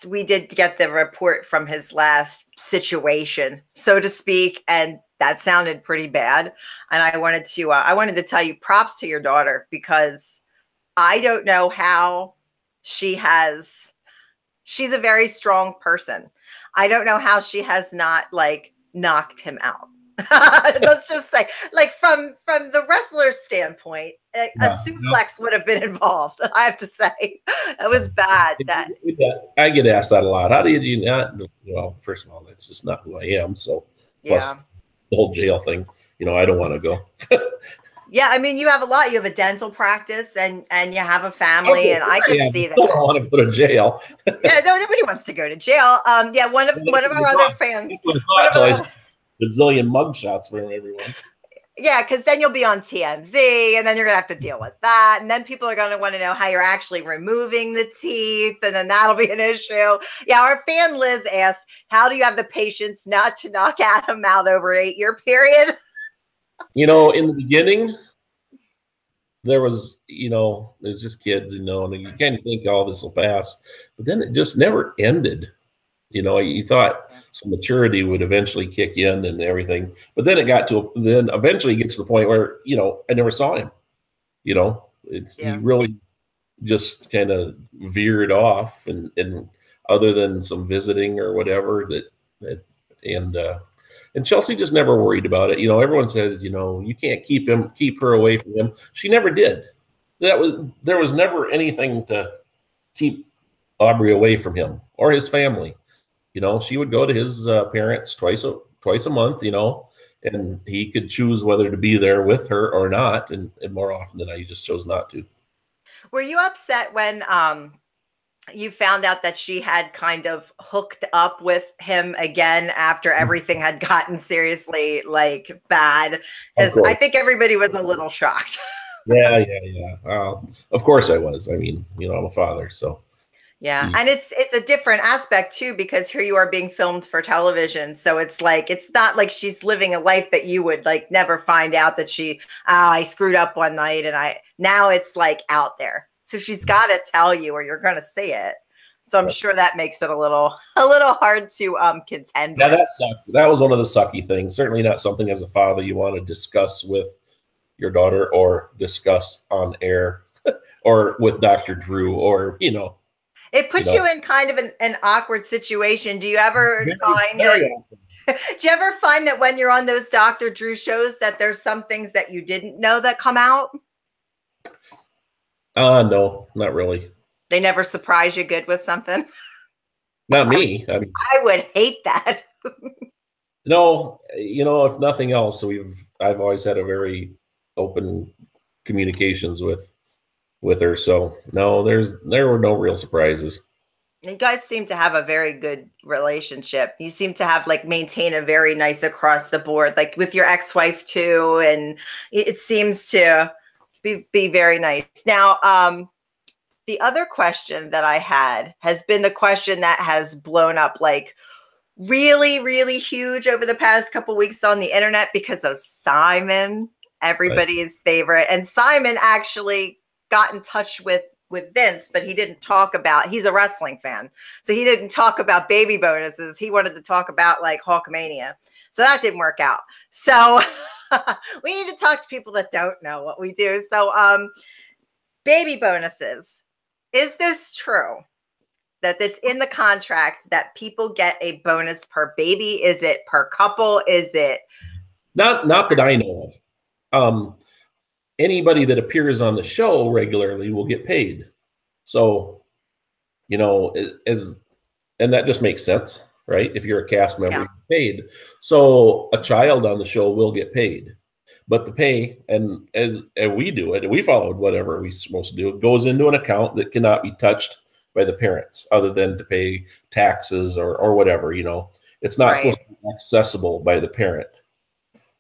we did get the report from his last situation, so to speak, and that sounded pretty bad. And I wanted to tell you props to your daughter because I don't know how she's a very strong person. I don't know how she has not like knocked him out. Let's just say, like from the wrestler's standpoint, a suplex would have been involved. I have to say, it was bad. I get asked that a lot. How do you not? Well, first of all, that's just not who I am. So plus the whole jail thing, you know, I don't want to go. Yeah, I mean, you have a lot. You have a dental practice, and you have a family, and I can see that. I don't want to go to jail. Yeah, no, nobody wants to go to jail. Yeah, one of our other fans. A zillion mugshots for everyone. Yeah, because then you'll be on TMZ, and then you're gonna have to deal with that, and then people are gonna want to know how you're actually removing the teeth, and then that'll be an issue. Yeah, our fan Liz asks, "How do you have the patience not to knock Adam out over an 8-year period?" You know, in the beginning, there was just kids, you know, and you kind of think, oh, this will pass. But then it just never ended. You know, you thought some maturity would eventually kick in and everything. But then then eventually it gets to the point where, you know, I never saw him. You know, he really just kind of veered off and other than some visiting or whatever and Chelsea just never worried about it. You know, everyone says, you know, you can't keep her away from him. She never did. There was never anything to keep Aubrey away from him or his family. You know, she would go to his parents twice a month, you know, and he could choose whether to be there with her or not. And more often than not, he just chose not to. Were you upset when you found out that she had kind of hooked up with him again after everything had gotten seriously like bad? Because I think everybody was a little shocked. Yeah. Of course I was. I mean, you know, I'm a father, so. Yeah, and it's a different aspect too, because here you are being filmed for television. So it's like, it's not like she's living a life that you would like never find out that I screwed up one night and now it's like out there. So she's got to tell you or you're going to see it. So I'm sure that makes it a little hard to contend with. That sucked. That was one of the sucky things. Certainly not something as a father you want to discuss with your daughter or discuss on air or with Dr. Drew or, you know. It puts you in kind of an awkward situation. Do you ever find that when you're on those Dr. Drew shows that there's some things that you didn't know that come out? No, not really. They never surprise you good with something? Not me. I mean, I would hate that. no, if nothing else, I've always had a very open communications with her. So no, there were no real surprises. You guys seem to have a very good relationship. You seem to have maintain a very nice across the board, like with your ex-wife too, and it seems to be very nice. Now, the other question that I had has been the question that has blown up really, really huge over the past couple weeks on the internet because of Simon, everybody's favorite. And Simon actually got in touch with Vince, but he didn't talk about, he's a wrestling fan. So he didn't talk about baby bonuses. He wanted to talk about Hulkamania. So that didn't work out. So we need to talk to people that don't know what we do. So baby bonuses. Is this true that it's in the contract that people get a bonus per baby? Is it per couple? Is it? Not that I know of. Anybody that appears on the show regularly will get paid. So, and that just makes sense, right? If you're a cast member, you get paid. So a child on the show will get paid. But the pay, and as we do it, and we followed whatever we're supposed to do, it goes into an account that cannot be touched by the parents other than to pay taxes or whatever, It's not supposed to be accessible by the parent.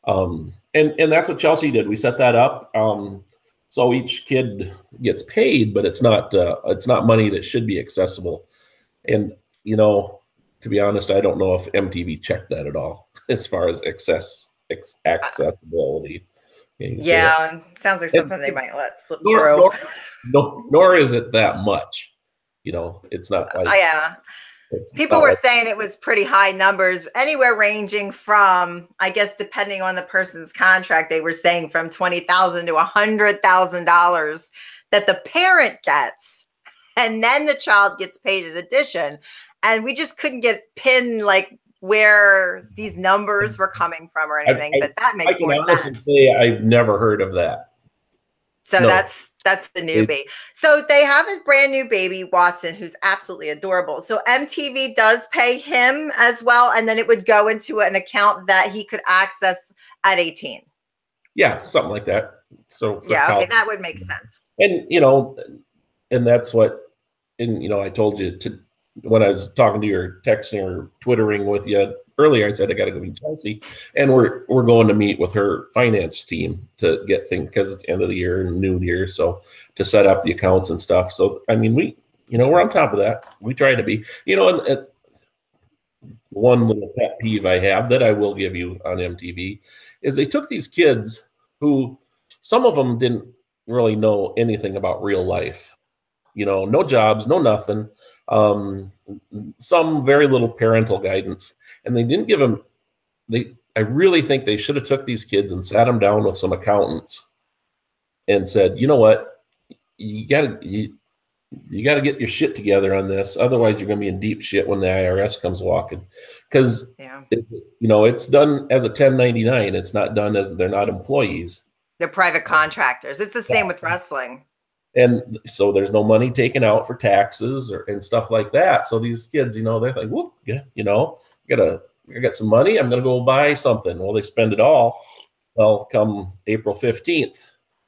And that's what Chelsea did. We set that up. So each kid gets paid, but it's not money that should be accessible. And, to be honest, I don't know if MTV checked that at all as far as accessibility. Yeah, sounds like something they might let slip through. Nor is it that much. It's not like. Yeah. People were saying it was pretty high numbers, anywhere ranging from, I guess, depending on the person's contract, they were saying from $20,000 to $100,000 that the parent gets, and then the child gets paid in addition. And we just couldn't get pinned where these numbers were coming from or anything, but that makes more sense. I can honestly say I've never heard of that. So no. That's the newbie. So they have a brand new baby, Watson, who's absolutely adorable. So MTV does pay him as well, and then it would go into an account that he could access at 18. Yeah, something like that. So yeah, okay, that would make sense. And and that's what, and I told you when I was talking to you or texting or twittering with you earlier, I said I got to go meet Chelsea, and we're going to meet with her finance team to get things, because it's the end of the year and new year, so to set up the accounts and stuff. So I mean, we're on top of that. We try to be, and one little pet peeve I have that I will give you on MTV is they took these kids who, some of them didn't really know anything about real life, no jobs, no nothing. Some very little parental guidance, and they didn't give them. I really think they should have took these kids and sat them down with some accountants and said, you know what, you got to get your shit together on this, otherwise you're going to be in deep shit when the IRS comes walking, because it's done as a 1099. It's not done as, they're not employees. They're private contractors. It's the same with wrestling. And so there's no money taken out for taxes and stuff like that. So these kids, they're like, whoop, I got some money, I'm going to go buy something. Well, they spend it all. Well, come April 15th,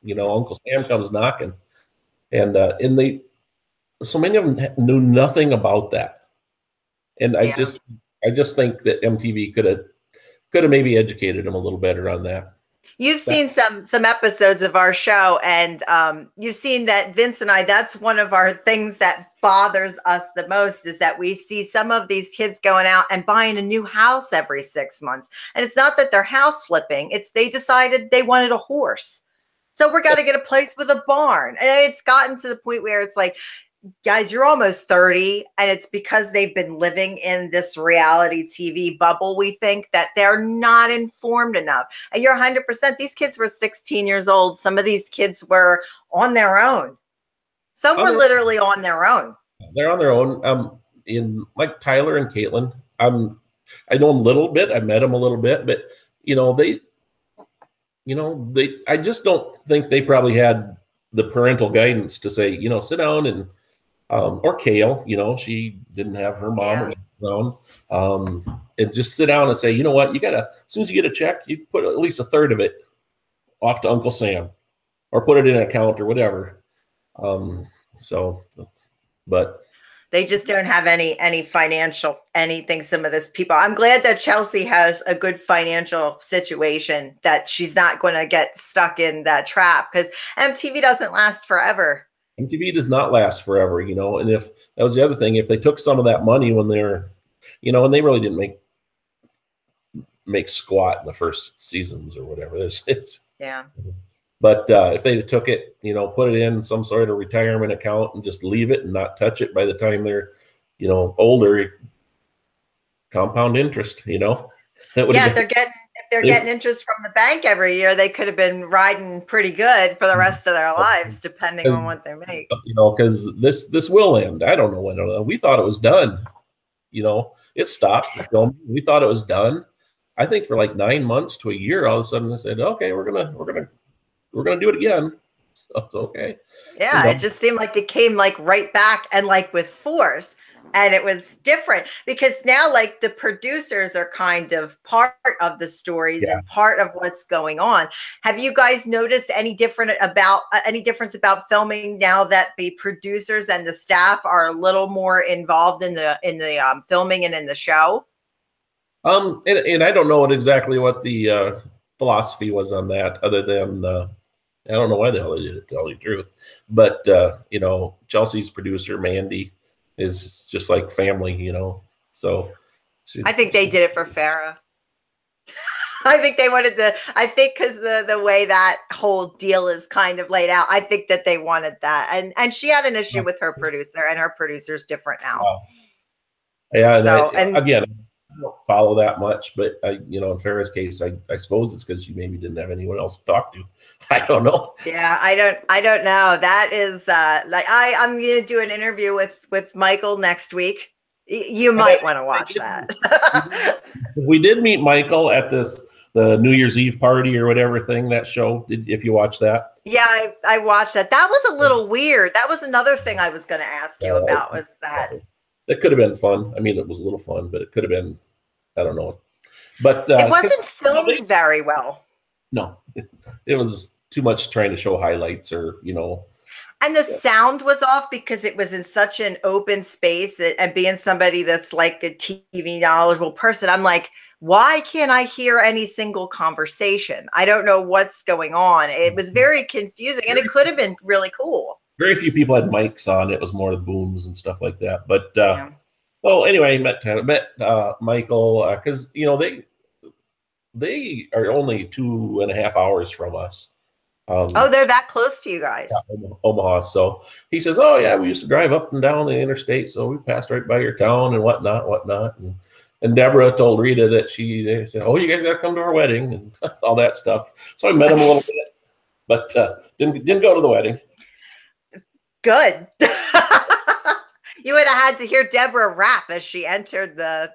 Uncle Sam comes knocking. And so many of them knew nothing about that. And I just think that MTV could have maybe educated them a little better on that. You've seen some episodes of our show, and you've seen that Vince and I, that's one of our things that bothers us the most, is that we see some of these kids going out and buying a new house every 6 months. And it's not that they're house flipping. It's they decided they wanted a horse. So we're got to get a place with a barn. And it's gotten to the point where it's like, guys, you're almost 30, and it's because they've been living in this reality TV bubble. We think that they're not informed enough. And you're 100%. These kids were 16 years old. Some of these kids were on their own. Some were literally on their own. They're on their own. In like Tyler and Caitlin, I know them a little bit. I met them a little bit, but I just don't think they probably had the parental guidance to say, sit down and or Kale, she didn't have her mom around. And just sit down and say, you know what, you gotta, as soon as you get a check, you put at least a third of it off to Uncle Sam, or put it in an account or whatever. But they just don't have any financial anything. Some of those people. I'm glad that Chelsea has a good financial situation, that she's not going to get stuck in that trap, because MTV doesn't last forever. MTV does not last forever, and if that was the other thing, if they took some of that money when they're, and they really didn't make squat in the first seasons or whatever. Yeah. But if they took it, put it in some sort of retirement account and just leave it and not touch it by the time they're, older, compound interest, Yeah, if they're getting interest from the bank every year, they could have been riding pretty good for the rest of their lives, depending on what they make. Because this will end. I don't know when. We thought it was done. It stopped filming. We thought it was done. I think for like 9 months to a year, all of a sudden they said, "Okay, we're gonna do it again." So, okay. Yeah, it just seemed like it came like right back and like with force. And it was different because now like the producers are kind of part of the stories and part of what's going on. Have you guys noticed any difference about filming now that the producers and the staff are a little more involved in the filming and in the show? And I don't know exactly what the philosophy was on that, other than I don't know why the hell they did it, to tell you the truth. But Chelsea's producer, Mandy, is just like family, so I think they did it for Farrah. I think they wanted because the way that whole deal is kind of laid out, I think that they wanted that. And she had an issue with her producer, and her producer's different now. Wow. Yeah. So, again, I don't follow that much, but in Farrah's case, I suppose it's because she maybe didn't have anyone else to talk to. I don't know. Yeah, I don't know. That is I'm going to do an interview with Michael next week. You might want to watch that. We did meet Michael at the New Year's Eve party or whatever thing, that show. If you watch that? Yeah, I watched that. That was a little weird. That was another thing I was going to ask you about, was that. It could have been fun. I mean, it was a little fun, but it could have been, I don't know. But it wasn't filmed very well. No, it was too much trying to show highlights or, And the sound was off because it was in such an open space, and being somebody that's like a TV knowledgeable person, I'm like, why can't I hear any single conversation? I don't know what's going on. It was very confusing, and it could have been really cool. Very few people had mics on. It was more the booms and stuff like that. But so anyway, met Michael, because they are only 2.5 hours from us. They're that close to you guys. Yeah, Omaha. So he says, "Oh yeah, we used to drive up and down the interstate, so we passed right by your town and whatnot." And Deborah told Rita that they said, "Oh, you guys got to come to our wedding," and all that stuff. So I met him a little bit, but didn't go to the wedding. Good. You would have had to hear Deborah rap as she entered the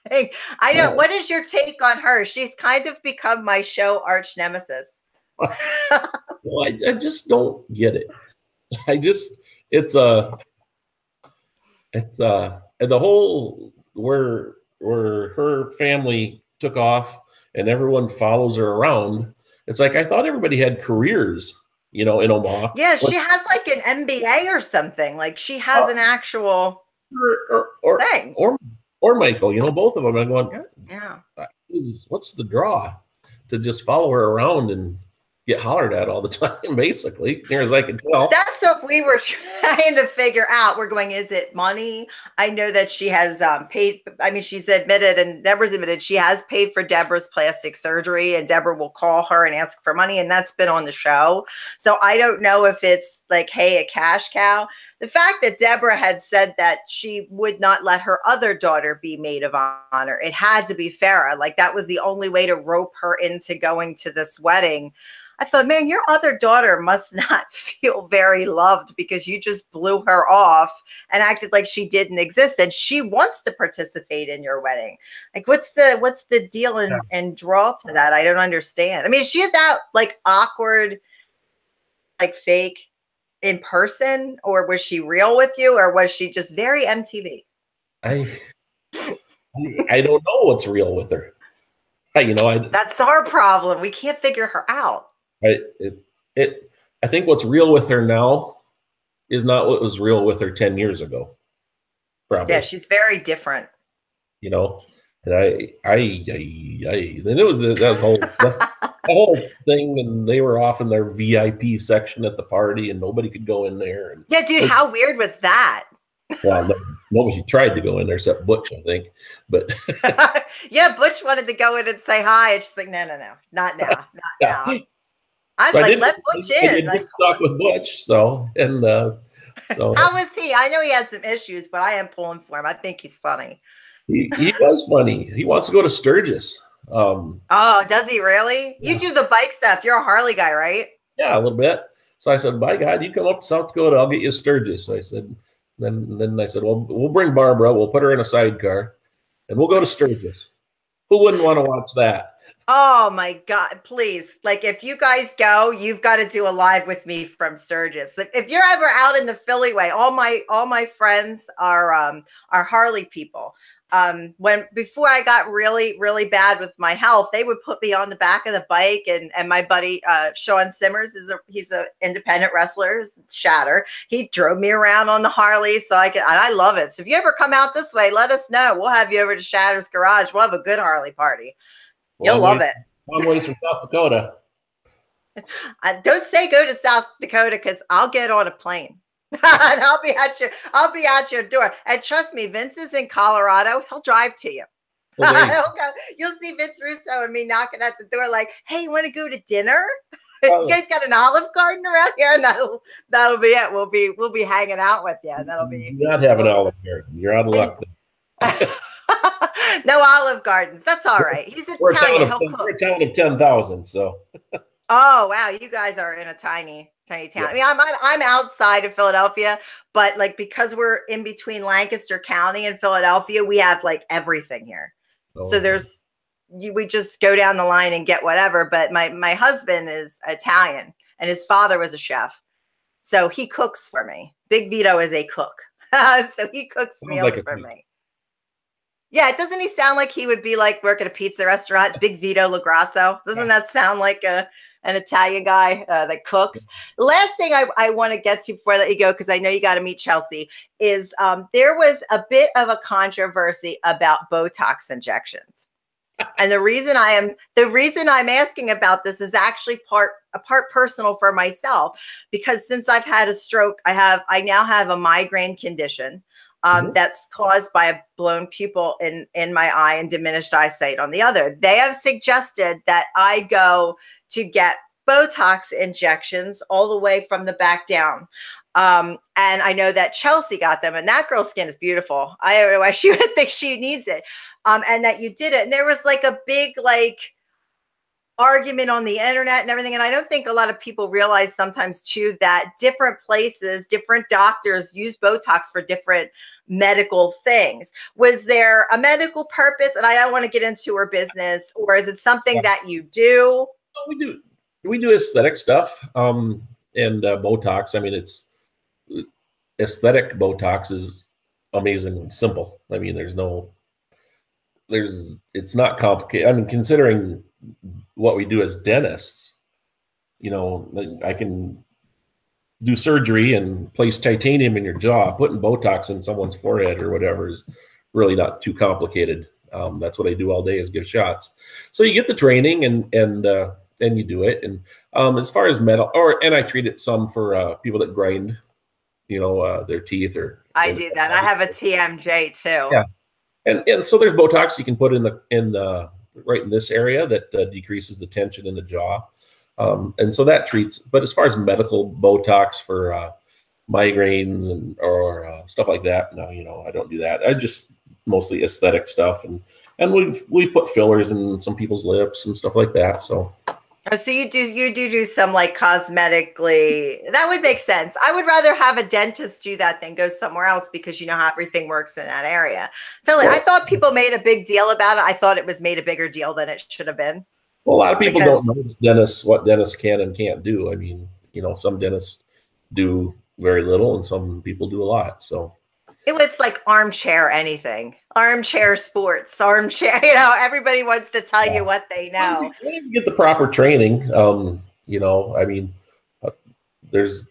thing. I know. What is your take on her? She's kind of become my show arch nemesis. Well, I just don't get it. It's the whole where her family took off and everyone follows her around. It's like, I thought everybody had careers, in Omaha. Yeah, she has like an MBA or something. Like she has an actual thing. Or Michael, both of them. I'm going, yeah. What's the draw to just follow her around and get hollered at all the time, basically, near as I can tell. That's what we were trying to figure out. We're going, is it money? I know that she has paid. I mean, she's admitted, and Deborah's admitted, she has paid for Deborah's plastic surgery, and Deborah will call her and ask for money, and that's been on the show. So I don't know if it's like, hey, a cash cow. The fact that Deborah had said that she would not let her other daughter be maid of honor, it had to be Farrah. Like that was the only way to rope her into going to this wedding. I thought, man, your other daughter must not feel very loved because you just blew her off and acted like she didn't exist, and she wants to participate in your wedding. Like, what's the deal and draw to that? I don't understand. I mean, is she that like awkward, like fake? in person, or was she real with you, or was she just very MTV? I don't know what's real with her. That's our problem. We can't figure her out. I think what's real with her now is not what was real with her 10 years ago. Probably. Yeah, she's very different. And then it was that whole thing, and they were off in their VIP section at the party, and nobody could go in there. And yeah, dude, how weird was that? Well, nobody tried to go in there except Butch, I think. But yeah, Butch wanted to go in and say hi, and she's like, no, not now, not now. I was like, let Butch in. I did talk with Butch, so. How was he? I know he has some issues, but I am pulling for him. I think he's funny. He was funny. He wants to go to Sturgis. Oh, does he really? Yeah. You do the bike stuff. You're a Harley guy, right? Yeah, a little bit. So I said, by God, you come up to South Dakota, I'll get you a Sturgis. I said, then I said, well, we'll bring Barbara. We'll put her in a sidecar, and we'll go to Sturgis. Who wouldn't want to watch that? Oh my God, please. Like, if you guys go, you've got to do a live with me from Sturgis. Like, if you're ever out in the Philly way, all my friends are Harley people. Before I got really, really bad with my health, they would put me on the back of the bike, and my buddy, Sean Simmers he's an independent wrestler, Shatter. He drove me around on the Harley. And I love it. So if you ever come out this way, let us know. We'll have you over to Shatter's garage. We'll have a good Harley party. You'll love it. Long ways from South Dakota. Don't say go to South Dakota, because I'll get on a plane. And I'll be at your door. And trust me, Vince is in Colorado. He'll drive to you. You'll see Vince Russo and me knocking at the door like, hey, you want to go to dinner? You guys got an Olive Garden around here? And that'll be it. We'll be hanging out with you. That'll be. You not have an Olive Garden. You're out of luck. No Olive Gardens. That's all right. He's Italian. We're a town of 10,000. So. Oh wow, you guys are in a tiny town. Yeah. I mean, I'm outside of Philadelphia, but like, because we're in between Lancaster County and Philadelphia, we have like everything here. Oh, so we just go down the line and get whatever. But my husband is Italian, and his father was a chef, so he cooks for me. Big Vito is a cook, so he cooks meals for me. Yeah, doesn't he sound like he would be like working at a pizza restaurant? Big Vito LaGrasso. Doesn't that sound like an Italian guy that cooks? The last thing I want to get to before I let you go, because I know you got to meet Chelsea, is there was a bit of a controversy about Botox injections. And the reason I'm asking about this is actually part personal for myself, because since I've had a stroke, I now have a migraine condition. That's caused by a blown pupil in my eye and diminished eyesight on the other. They have suggested that I go to get Botox injections all the way from the back down. And I know that Chelsea got them, and that girl's skin is beautiful. I don't know why she would think she needs it. And that you did it. And there was like a big argument on the internet and everything. And I don't think a lot of people realize sometimes too that different places, different doctors use Botox for different medical things. Was there a medical purpose? And I don't want to get into her business, or is it something that you do? We do aesthetic stuff. And Botox, I mean, it's aesthetic Botox is amazingly simple. I mean, it's not complicated. I mean, considering what we do as dentists, I can do surgery and place titanium in your jaw. Putting Botox in someone's forehead or whatever is really not too complicated. That's what I do all day, is give shots. So you get the training and you do it. And as far as metal, and I treat it some for people that grind, their teeth. I do that. I have a TMJ too. Yeah. And so there's Botox you can put in the right in this area that decreases the tension in the jaw. And so that treats, but as far as medical Botox for migraines or stuff like that, no, I don't do that. I just mostly aesthetic stuff. And we've put fillers in some people's lips and stuff like that. So you do some like cosmetically. That would make sense. I would rather have a dentist do that than go somewhere else, because how everything works in that area. I thought people made a big deal about it. I thought it was made a bigger deal than it should have been. Well, a lot of people don't know what dentists can and can't do. I mean, some dentists do very little, and some people do a lot. So it was like armchair anything, armchair sports, armchair. Everybody wants to tell you what they know. You get the proper training. I mean, there's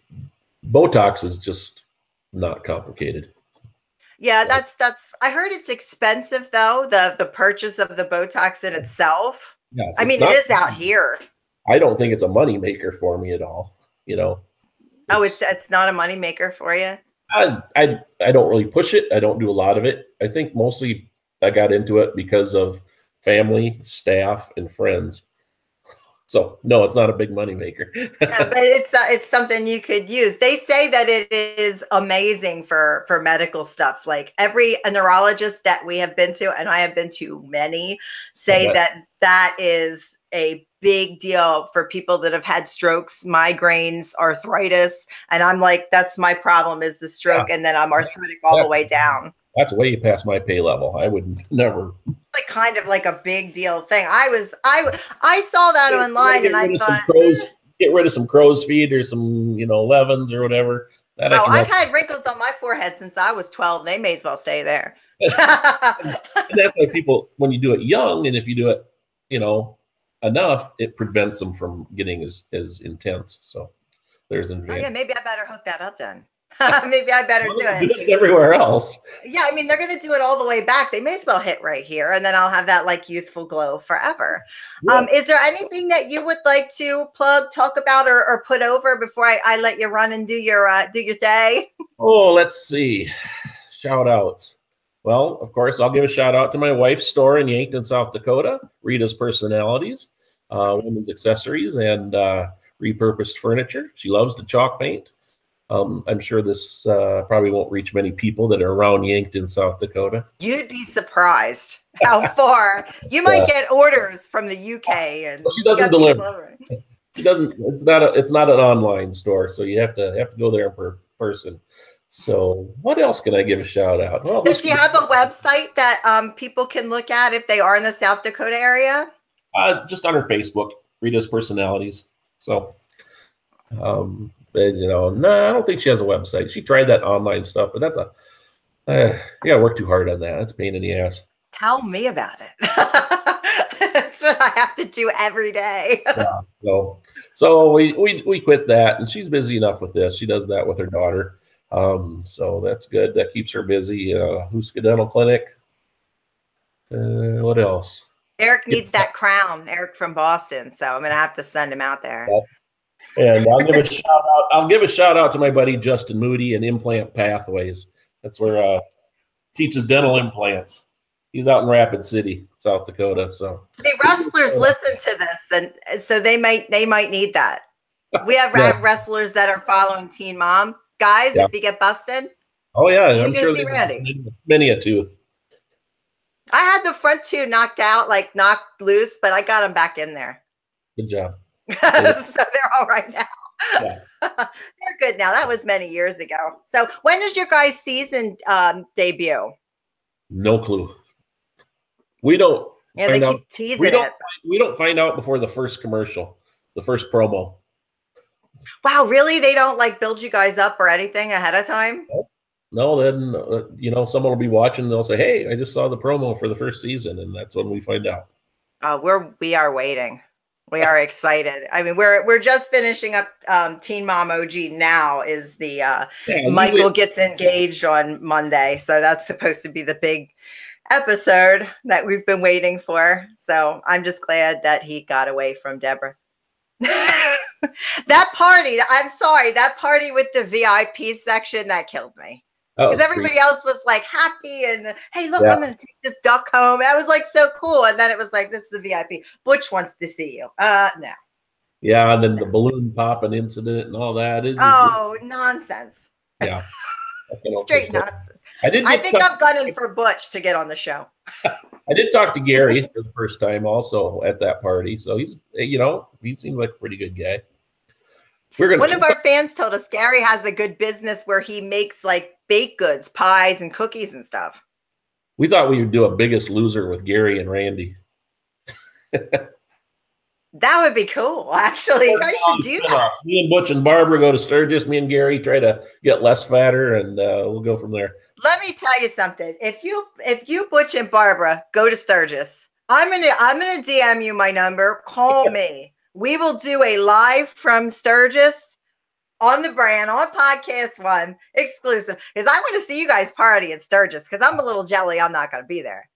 Botox is just not complicated. Yeah, that's. I heard it's expensive though. The purchase of the Botox in itself. Yes, I mean, it is out here. I don't think it's a money maker for me at all. It's not a money maker for you. I don't really push it. I don't do a lot of it. I think mostly I got into it because of family, staff, and friends. So no, it's not a big money maker. Yeah, but it's something you could use. They say that it is amazing for medical stuff. Like every neurologist that we have been to, and I have been to many, say that is a big deal for people that have had strokes, migraines, arthritis. And I'm like, that's my problem is the stroke. And then I'm arthritic all the way down. That's way past my pay level. I would never. Like kind of like a big deal thing. I saw that online and I thought, get rid of some crow's feet or some, levens or whatever. I've had wrinkles on my forehead since I was 12. They may as well stay there. And that's why people, when you do it young, and if you do it, enough, it prevents them from getting as intense. So there's an advantage. Yeah, maybe I better hook that up then. Maybe I better do it everywhere else. Yeah, I mean, they're going to do it all the way back. They may as well hit right here, and then I'll have that like youthful glow forever. Yeah. Is there anything that you would like to plug, talk about, or put over before I let you run and do your day? Oh, let's see. Shout outs. Well, of course, I'll give a shout out to my wife's store in Yankton, South Dakota, Rita's Personalities, women's accessories, and repurposed furniture. She loves to chalk paint. I'm sure this probably won't reach many people that are around Yankton, South Dakota. You'd be surprised how far you might get orders from the UK. And she doesn't deliver. She doesn't. It's not an online store, so you have to go there in person. So what else can I give a shout out? Well, does she have a website that people can look at if they are in the South Dakota area? Just on her Facebook, Rita's Personalities. So. No, I don't think she has a website. She tried that online stuff, but that's you gotta work too hard on that. That's a pain in the ass. Tell me about it. That's what I have to do every day. Yeah, so we quit that, and she's busy enough with this. She does that with her daughter. So that's good. That keeps her busy. Houska Dental Clinic. What else? Eric needs that crown. Eric from Boston. So I'm gonna have to send him out there. Yeah. And I'll give a shout out to my buddy Justin Moody and Implant Pathways. That's where teaches dental implants. He's out in Rapid City, South Dakota. So the wrestlers listen to this, and so they might need that. We have wrestlers that are following Teen Mom. Guys, if you get busted, I'm sure they Randy. Many a tooth. I had the front two knocked knocked loose, but I got them back in there. Good job. So they're all right now. Yeah. They're good now. That was many years ago. So when is your guys' season debut? No clue. We don't. Yeah, they keep teasing it. We don't find out before the first commercial, the first promo. Wow, really? They don't build you guys up or anything ahead of time? No, then someone will be watching and they'll say, "Hey, I just saw the promo for the first season," and that's when we find out. We are waiting. We are excited. I mean, we're just finishing up Teen Mom OG now is the Michael gets engaged on Monday. So that's supposed to be the big episode that we've been waiting for. So I'm just glad that he got away from Deborah. That party, I'm sorry, that party with the VIP section, that killed me. Because everybody else was happy and, hey, look, I'm going to take this duck home. I was so cool. And then it was this is the VIP. Butch wants to see you. No. Yeah, and then the balloon popping incident and all that. Nonsense. Yeah. Straight nonsense. I think I'm gunning for Butch to get on the show. I did talk to Gary for the first time also at that party. So he's, he seemed like a pretty good guy. One of our fans told us Gary has a good business where he makes baked goods, pies, and cookies and stuff. We thought we would do a Biggest Loser with Gary and Randy. That would be cool. Actually, you guys should do that. Me and Butch and Barbara go to Sturgis. Me and Gary try to get less fatter, and we'll go from there. Let me tell you something. If you Butch and Barbara go to Sturgis, I'm gonna DM you my number. Call me. We will do a live from Sturgis on the brand on Podcast One exclusive, because I want to see you guys party at Sturgis, because I'm a little jelly I'm not going to be there.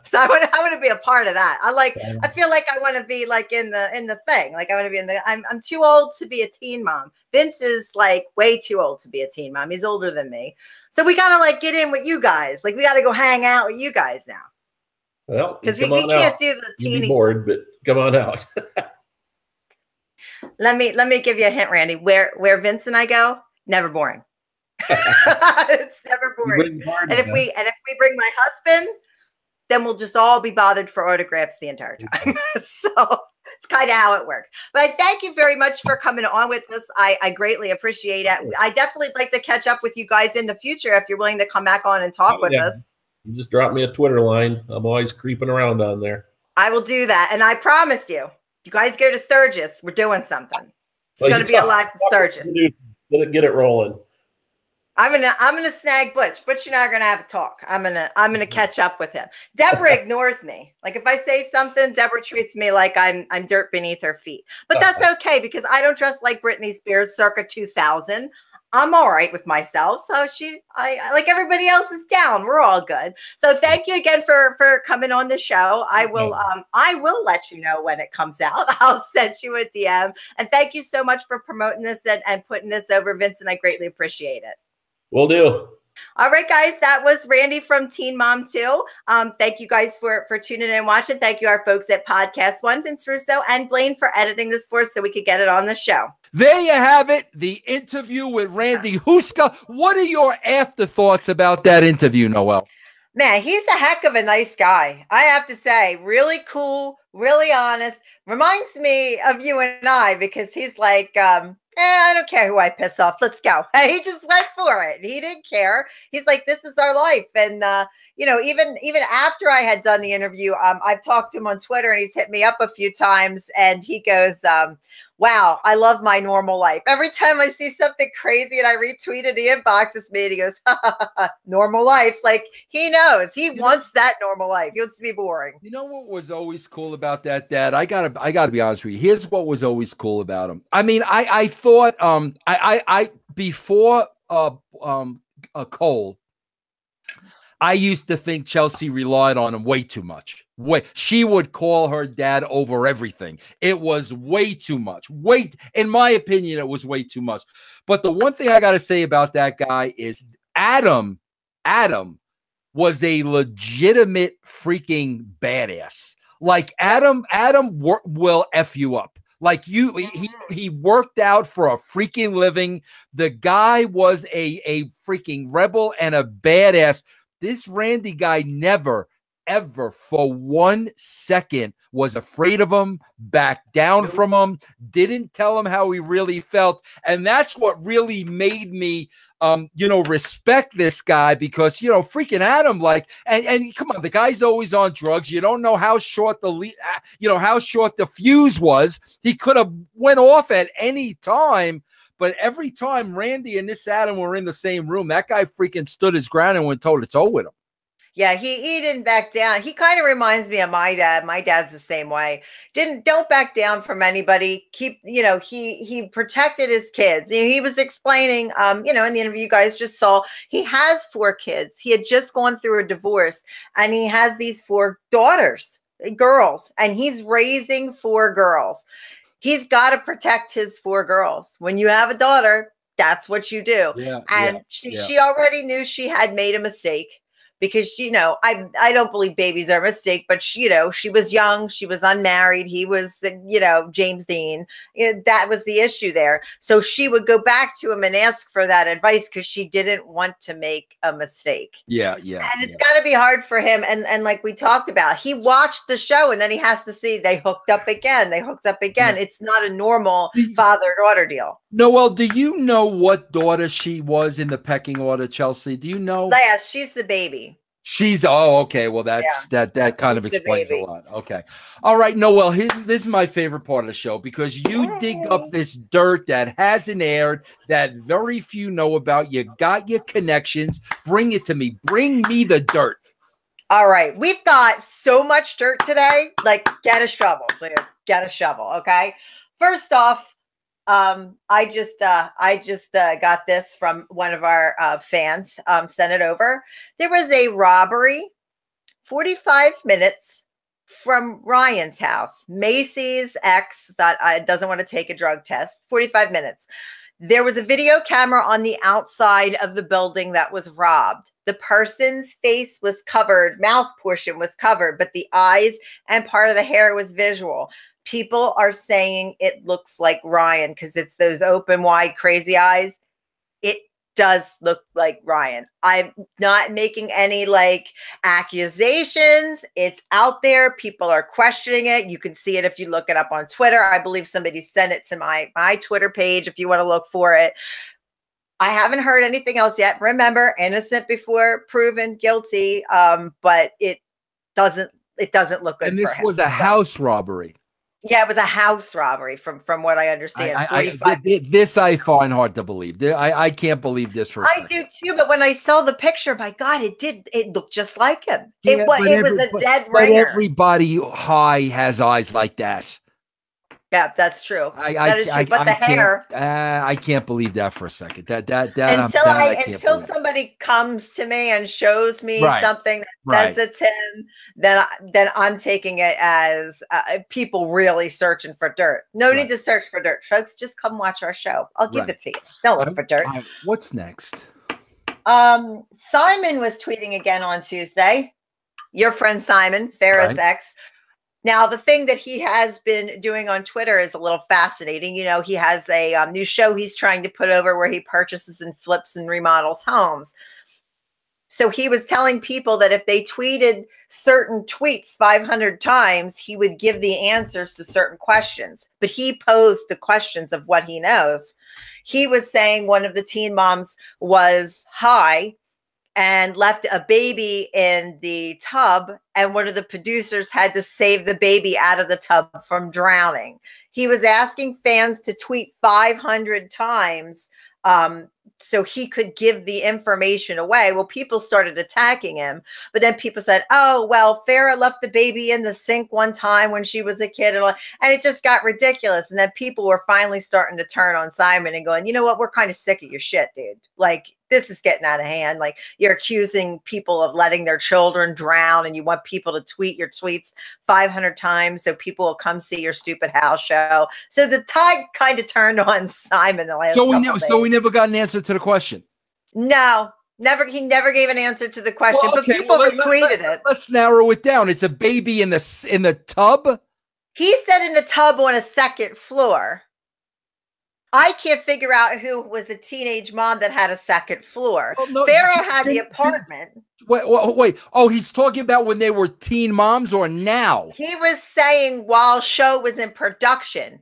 So I want to be a part of that. I feel like I want to be like in the thing. Like I want to be in the. I'm too old to be a teen mom. Vince is like way too old to be a teen mom. He's older than me. So we gotta like get in with you guys. Like we gotta go hang out with you guys now. Well, because we can't do the teeny. You'll be bored, but come on out. Let me give you a hint, Randy. Where Vince and I go, never boring. It's never boring. And if we bring my husband, then we'll just all be bothered for autographs the entire time. So it's kind of how it works. But I thank you very much for coming on with us. I greatly appreciate it. I definitely like to catch up with you guys in the future if you're willing to come back on and talk with us. You just drop me a Twitter line. I'm always creeping around on there. I will do that. And I promise you, you guys go to Sturgis, we're doing something. It's going to be a live Sturgis. Get it rolling. I'm gonna snag Butch. Butch and I are gonna have a talk. I'm gonna catch up with him. Deborah ignores me. Like if I say something, Deborah treats me like I'm dirt beneath her feet. But that's okay because I don't dress like Britney Spears circa 2000. I'm all right with myself. So I like everybody else is down. We're all good. So thank you again for coming on the show. I will let you know when it comes out. I'll send you a DM. And thank you so much for promoting this and putting this over, Vincent. I greatly appreciate it. Will do. All right, guys, that was Randy from Teen Mom 2. Thank you guys for tuning in and watching. Thank you, our folks at Podcast One, Vince Russo and Blaine, for editing this for us so we could get it on the show. There you have it, the interview with Randy Houska. What are your afterthoughts about that interview, Noelle? Man, he's a heck of a nice guy. I have to say, really cool, really honest. Reminds me of you and I because he's like, I don't care who I piss off. Let's go. He just went for it. He didn't care. He's like, this is our life. And, even after I had done the interview, I've talked to him on Twitter and he's hit me up a few times and he goes, wow, I love my normal life. Every time I see something crazy and I retweet it, he inboxes me and he goes, normal life. Like he knows he wants that normal life. He wants to be boring. You know what was always cool about that, Dad? I gotta be honest with you. Here's what was always cool about him. I mean, I thought before Cole, I used to think Chelsea relied on him way too much. She would call her dad over everything. It was way too much. In my opinion, it was way too much. But the one thing I got to say about that guy is Adam was a legitimate freaking badass. Like Adam will F you up. Like he worked out for a freaking living. The guy was a freaking rebel and a badass. This Randy guy never, ever for 1 second was afraid of him, backed down from him, didn't tell him how he really felt. And that's what really made me, respect this guy because, freaking Adam, like, and come on, the guy's always on drugs. You don't know how short how short the fuse was. He could have went off at any time. But every time Randy and this Adam were in the same room, that guy freaking stood his ground and went toe to toe with him. Yeah, he didn't back down. He kind of reminds me of my dad. My dad's the same way. Don't back down from anybody. He protected his kids. He was explaining, in the interview you guys just saw, he has 4 kids. He had just gone through a divorce and he has these 4 daughters, girls, and he's raising 4 girls. He's got to protect his 4 girls. When you have a daughter, that's what you do. Yeah, and she already knew she had made a mistake because, I don't believe babies are a mistake, but she was young. She was unmarried. He was, James Dean. That was the issue there. So she would go back to him and ask for that advice because she didn't want to make a mistake. Yeah. And it's got to be hard for him. And like we talked about, he watched the show and then he has to see they hooked up again. Yeah. It's not a normal father-daughter deal. Noelle, do you know what daughter she was in the pecking order, Chelsea? Do you know? Yes, she's the baby. She's okay. Well, that kind of explains a lot. Okay. All right, Noelle, this is my favorite part of the show because you dig up this dirt that hasn't aired, that very few know about. You got your connections. Bring it to me. Bring me the dirt. All right. We've got so much dirt today. Like, get a shovel, dude. Get a shovel. Okay. First off, I just got this from one of our fans, sent it over. There was a robbery 45 minutes from Ryan's house. Macy's ex that doesn't want to take a drug test. 45 minutes. There was a video camera on the outside of the building that was robbed. The person's face was covered, mouth portion was covered, but the eyes and part of the hair was visual. People are saying it looks like Ryan because it's those open, wide, crazy eyes. It does look like Ryan. I'm not making any accusations. It's out there. People are questioning it. You can see it if you look it up on Twitter. I believe somebody sent it to my Twitter page if you want to look for it. I haven't heard anything else yet. Remember, innocent before proven guilty. But it doesn't look good. And this was a house robbery. Yeah, it was a house robbery from what I understand. This I find hard to believe. I can't believe this for a second. do too, but when I saw the picture, my God, it looked just like him. It was a dead ringer. But everybody high has eyes like that. Yeah, that's true. That is true. But the hair. I can't believe that for a second. Until somebody comes to me and shows me something that says it's him, then I'm taking it as people really searching for dirt. No need to search for dirt, folks. Just come watch our show. I'll give it to you. Don't look for dirt. What's next? Simon was tweeting again on Tuesday. Your friend Simon, Farrah's ex. Now, the thing that he has been doing on Twitter is a little fascinating. You know, he has a new show he's trying to put over where he purchases and flips and remodels homes. So he was telling people that if they tweeted certain tweets 500 times, he would give the answers to certain questions. But he posed the questions of what he knows. He was saying one of the teen moms was high and left a baby in the tub, and one of the producers had to save the baby out of the tub from drowning. He was asking fans to tweet 500 times so he could give the information away. Well, people started attacking him, but then people said, oh, well, Farrah left the baby in the sink one time when she was a kid. And it just got ridiculous. And then people were finally starting to turn on Simon and going, you know what? We're kind of sick of your shit, dude. Like, this is getting out of hand. Like, you're accusing people of letting their children drown, and you want people to tweet your tweets 500 times so people will come see your stupid house show. So the tide kind of turned on Simon the last couple days. So we never got an answer to the question. No, never. He never gave an answer to the question, but people retweeted it. Let's narrow it down. It's a baby in the tub. He said in the tub on a second floor. I can't figure out who was a teenage mom that had a second floor. Oh, no, Farrah had the apartment. Wait. Oh, he's talking about when they were teen moms or now? He was saying while show was in production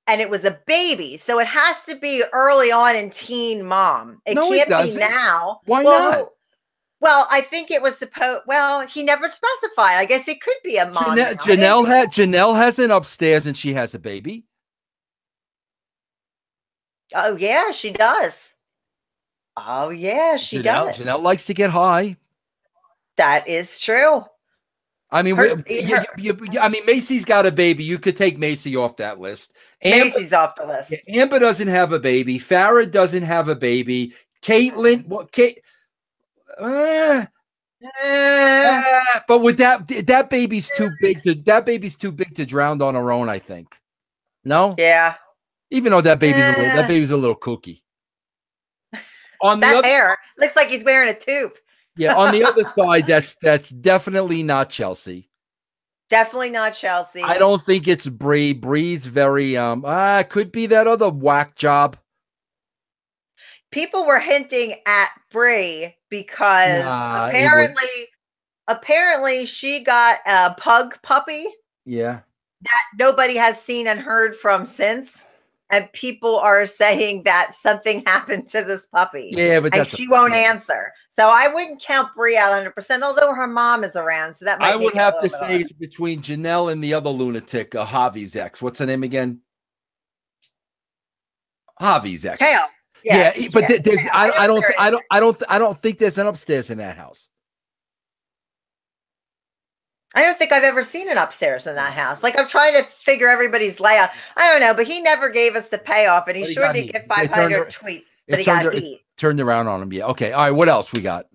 and it was a baby. So it has to be early on in teen mom. It can't be now. Why not? Well, I think it was supposed. Well, he never specified. I guess it could be a mom. Janelle has an upstairs and she has a baby. Oh, yeah, she does. Oh, yeah, she does. Janelle likes to get high. That is true. I mean, Macy's got a baby. You could take Macy off that list. Macy's off the list. Amber doesn't have a baby. Farrah doesn't have a baby. Caitlyn, but with that baby's too big to drown on her own, I think. No? Yeah. Even though that baby's a little kooky. On that hair looks like he's wearing a tube. Yeah, on the other side, that's definitely not Chelsea. Definitely not Chelsea. I don't think it's Bree. Bree's very could be that other whack job. People were hinting at Bree because apparently she got a pug puppy. Yeah. That nobody has seen and heard from since. And people are saying that something happened to this puppy. Yeah, but she won't answer. So I wouldn't count Brie out 100%, although her mom is around, so that might. I would have to say it's between Janelle and the other lunatic, Javi's ex. What's her name again? Javi's ex. Kale. Yeah, but there's I don't think there's an upstairs in that house. I don't think I've ever seen an upstairs in that house. Like, I'm trying to figure everybody's layout. I don't know, but he never gave us the payoff, and he sure did get 500 tweets. But he got heat. Turned around on him. Yeah. Okay. All right. What else we got?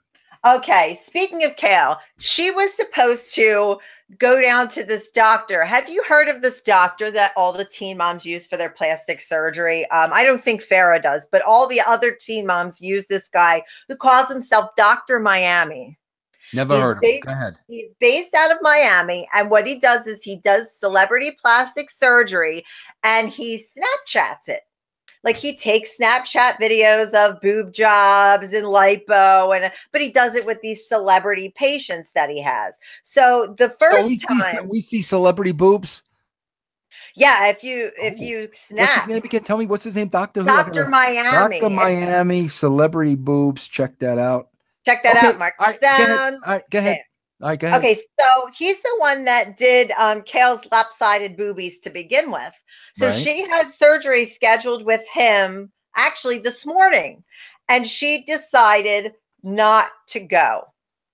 Okay. Speaking of Kale, she was supposed to go down to this doctor. Have you heard of this doctor that all the teen moms use for their plastic surgery? I don't think Farrah does, but all the other teen moms use this guy who calls himself Dr. Miami. Never heard of him. Go ahead. He's based out of Miami, and what he does is he does celebrity plastic surgery, and he Snapchats it. Like, he takes Snapchat videos of boob jobs and lipo, but he does it with these celebrity patients that he has. So the first time we see celebrity boobs. Yeah, if you snap. What's his name again? Tell me, what's his name? Dr. Miami. Dr. Miami, celebrity boobs. Check that out. Check that out, Mark. Down. All right, go ahead. All right, go ahead. Okay, so he's the one that did Kale's lopsided boobies to begin with. So she had surgery scheduled with him actually this morning, and she decided not to go.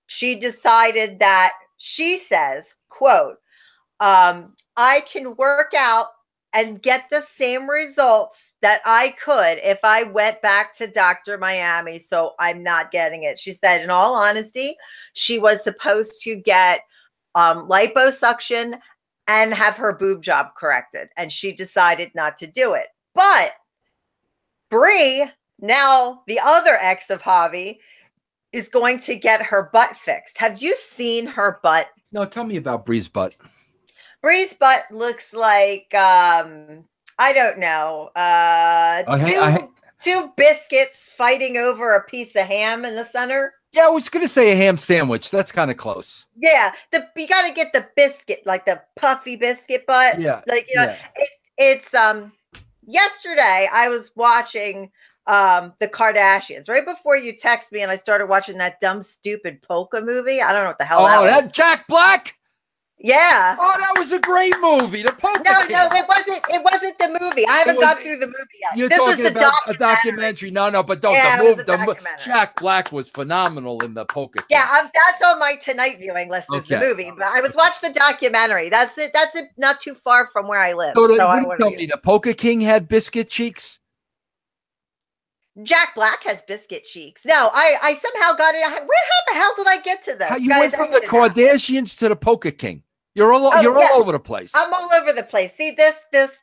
She decided that, she says, quote, I can work out and get the same results that I could if I went back to Dr. Miami. So I'm not getting it. She said, in all honesty, she was supposed to get liposuction and have her boob job corrected. And she decided not to do it. But Brie, now the other ex of Javi, is going to get her butt fixed. Have you seen her butt? No, tell me about Brie's butt. Brie's butt looks like, I don't know, two biscuits fighting over a piece of ham in the center. Yeah, I was going to say a ham sandwich. That's kind of close. Yeah, you got to get the biscuit, like the puffy biscuit butt. Yeah. Like, you know, it's yesterday I was watching the Kardashians right before you text me, and I started watching that dumb, stupid polka movie. I don't know what the hell that was. That Jack Black? Yeah. Oh, that was a great movie. The polka. No, it wasn't. It wasn't the movie. I haven't got through the movie yet. You're talking about a documentary. No, but don't. Yeah, the Jack Black was phenomenal in the polka. Yeah, that's on my tonight viewing list. Is the movie, but I was watching the documentary. That's it. That's it. Not too far from where I live. So tell me, the Polka King had biscuit cheeks. Jack Black has biscuit cheeks. No, I somehow got it. How the hell did I get to this? You went from the Kardashians to the Polka King. You're all over the place. I'm all over the place. See, this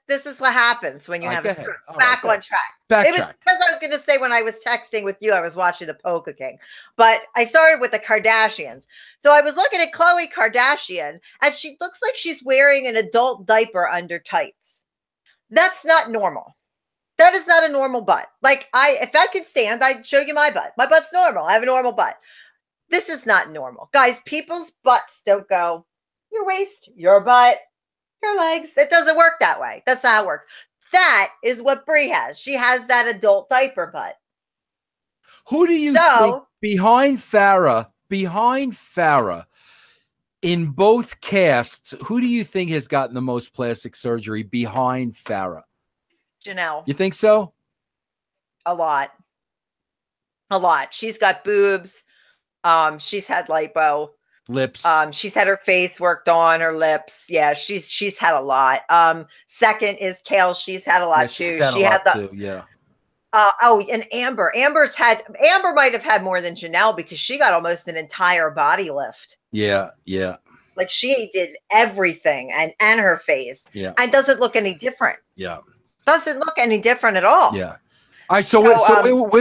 is what happens when you have a stroke. Back on track. It was because I was going to say, when I was texting with you, I was watching the Polka King, but I started with the Kardashians. So I was looking at Khloe Kardashian, and she looks like she's wearing an adult diaper under tights. That's not normal. That is not a normal butt. Like, if I could stand, I'd show you my butt. My butt's normal. I have a normal butt. This is not normal. Guys, people's butts don't go your waist, your butt, your legs. It doesn't work that way. That's not how it works. That is what Brie has. She has that adult diaper butt. Who do you think behind Farrah, in both casts, who do you think has gotten the most plastic surgery behind Farrah? Janelle. You think so? A lot. She's got boobs. She's had lipo. Lips. She's had her face worked on, her lips. Yeah, she's had a lot. Second is Kale. She's had a lot too. She had the yeah. And Amber. Amber might have had more than Janelle because she got almost an entire body lift. Yeah. Like, she did everything and her face. Yeah. And doesn't look any different. Yeah. Doesn't look any different at all. Yeah. All right, so where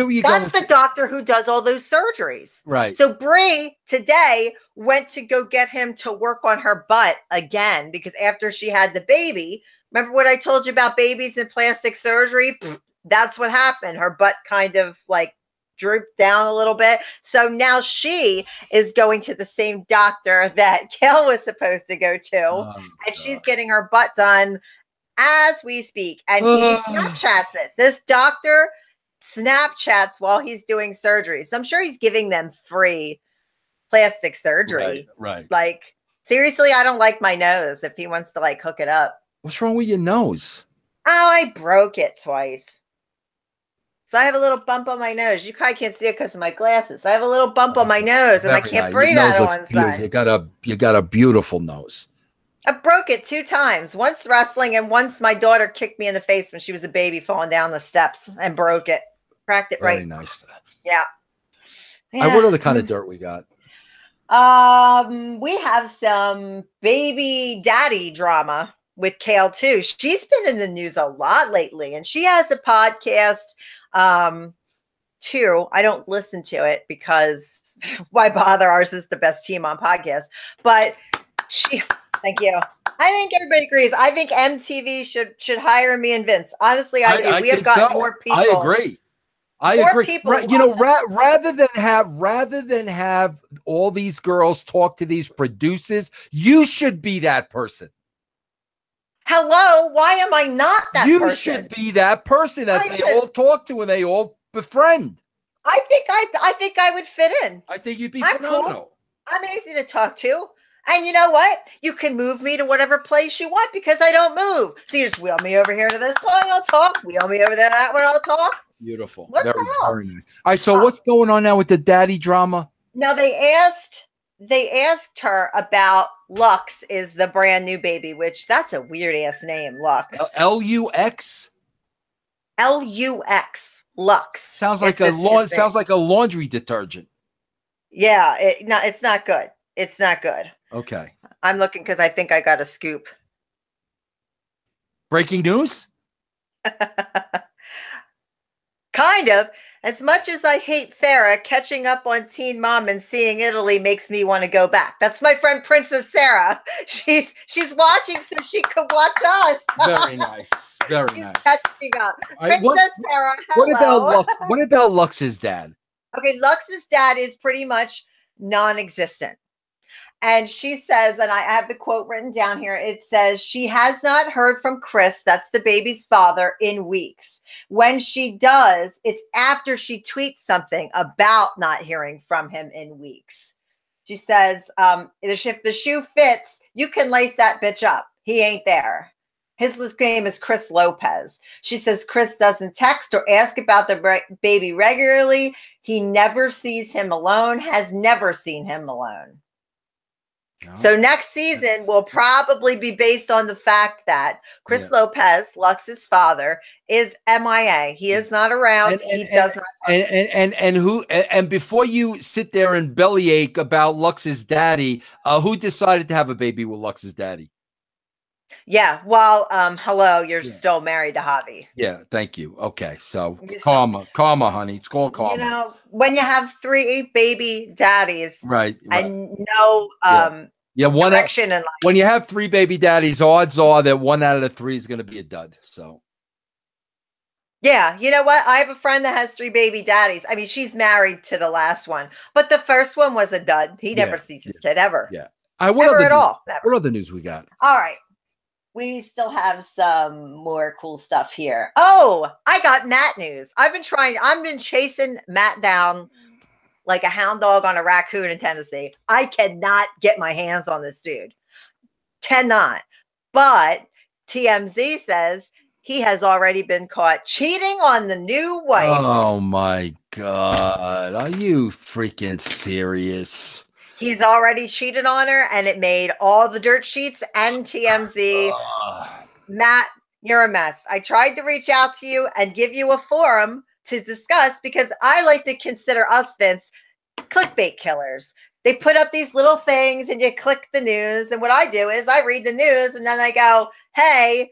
were you going? That's the doctor who does all those surgeries. Right. So Brie today went to go get him to work on her butt again, because after she had the baby, remember what I told you about babies and plastic surgery? That's what happened. Her butt kind of like drooped down a little bit. So now she is going to the same doctor that Kale was supposed to go to. And she's getting her butt done as we speak, and he Snapchats it. This doctor Snapchats while he's doing surgery. So I'm sure he's giving them free plastic surgery. Right. Like, seriously, I don't like my nose if he wants to like hook it up. What's wrong with your nose? Oh, I broke it twice. So I have a little bump on my nose. You probably can't see it because of my glasses. I have a little bump on my nose, and I can't breathe out on one side. You got a beautiful nose. I broke it 2 times. Once wrestling, and once my daughter kicked me in the face when she was a baby, falling down the steps, and broke it. Cracked it right. Very nice. Yeah. What other kind of dirt we got? We have some baby daddy drama with Kale too. She's been in the news a lot lately, and she has a podcast too. I don't listen to it because why bother? Ours is the best team on podcast. But thank you. I think everybody agrees. I think MTV should hire me and Vince. Honestly, I do. We have got more people. I agree. You know, rather than have all these girls talk to these producers, you should be that person. Hello, why am I not that person? You should be that person that they all talk to and they all befriend. I think I would fit in. I think you'd be phenomenal. Cool. I'm easy to talk to. And you know what? You can move me to whatever place you want because I don't move. So you just wheel me over here to this one, I'll talk. Wheel me over to that one, I'll talk. Beautiful. Very nice. All right, so what's going on now with the daddy drama? Now they asked her about Lux is the brand new baby, which that's a weird ass name, Lux. Lux? Lux. Lux. Sounds like a laundry detergent. Yeah, it's not good. It's not good. Okay. I'm looking because I think I got a scoop. Breaking news? Kind of. As much as I hate Farrah, catching up on Teen Mom and seeing Italy makes me want to go back. That's my friend Princess Sarah. She's watching so she could watch us. Very nice. Very nice. Catching up. Right, Princess Sarah, hello. What about Lux's dad? Okay, Lux's dad is pretty much non-existent. And she says, and I have the quote written down here, it says, she has not heard from Chris, that's the baby's father, in weeks. When she does, it's after she tweets something about not hearing from him in weeks. She says, if the shoe fits, you can lace that bitch up. He ain't there. His name is Chris Lopez. She says Chris doesn't text or ask about the baby regularly. He never sees him alone, has never seen him alone. No. So next season will probably be based on the fact that Chris Lopez, Lux's father, is MIA. He is not around. He does not talk. And before you sit there and bellyache about Lux's daddy, who decided to have a baby with Lux's daddy? Yeah, well, hello, you're still married to Javi. Yeah, thank you. Okay, so karma, honey. It's called karma. You know, when you have 3 baby daddies, right. and no direction in life. When you have 3 baby daddies, odds are that 1 out of the 3 is going to be a dud. So. Yeah, you know what? I have a friend that has 3 baby daddies. I mean, she's married to the last one, but the first one was a dud. He never sees his kid ever. Yeah. Never at all. Never. What other news we got? All right. We still have some more cool stuff here. Oh, I got Matt news. I've been chasing Matt down like a hound dog on a raccoon in Tennessee. I cannot get my hands on this dude. Cannot. But TMZ says he has already been caught cheating on the new wife. Oh my God. Are you freaking serious? He's already cheated on her, and it made all the dirt sheets and TMZ. Matt, you're a mess. I tried to reach out to you and give you a forum to discuss because I like to consider us, Vince, clickbait killers. They put up these little things and you click the news. And what I do is I read the news and then I go, hey,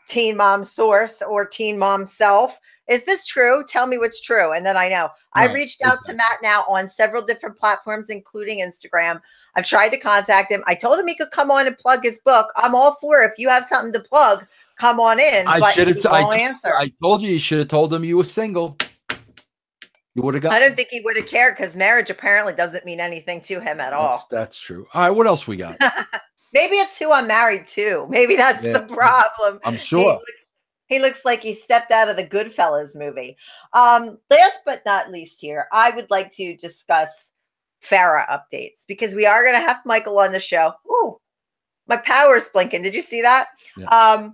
Teen Mom source or Teen Mom self, is this true? Tell me what's true. And then I know. Right. I reached out to Matt now on several different platforms, including Instagram. I've tried to contact him. I told him he could come on and plug his book. I'm all for it. If you have something to plug, come on in. I told you should have told him you were single. You would have got. I don't think he would have cared because marriage apparently doesn't mean anything to him at all. That's true. All right. What else we got? Maybe it's who I'm married to. Maybe that's the problem. I'm sure. He looks like he stepped out of the Goodfellas movie. Last but not least here, I would like to discuss Farrah updates because we are going to have Michael on the show. Ooh, my power's blinking. Did you see that? Yeah.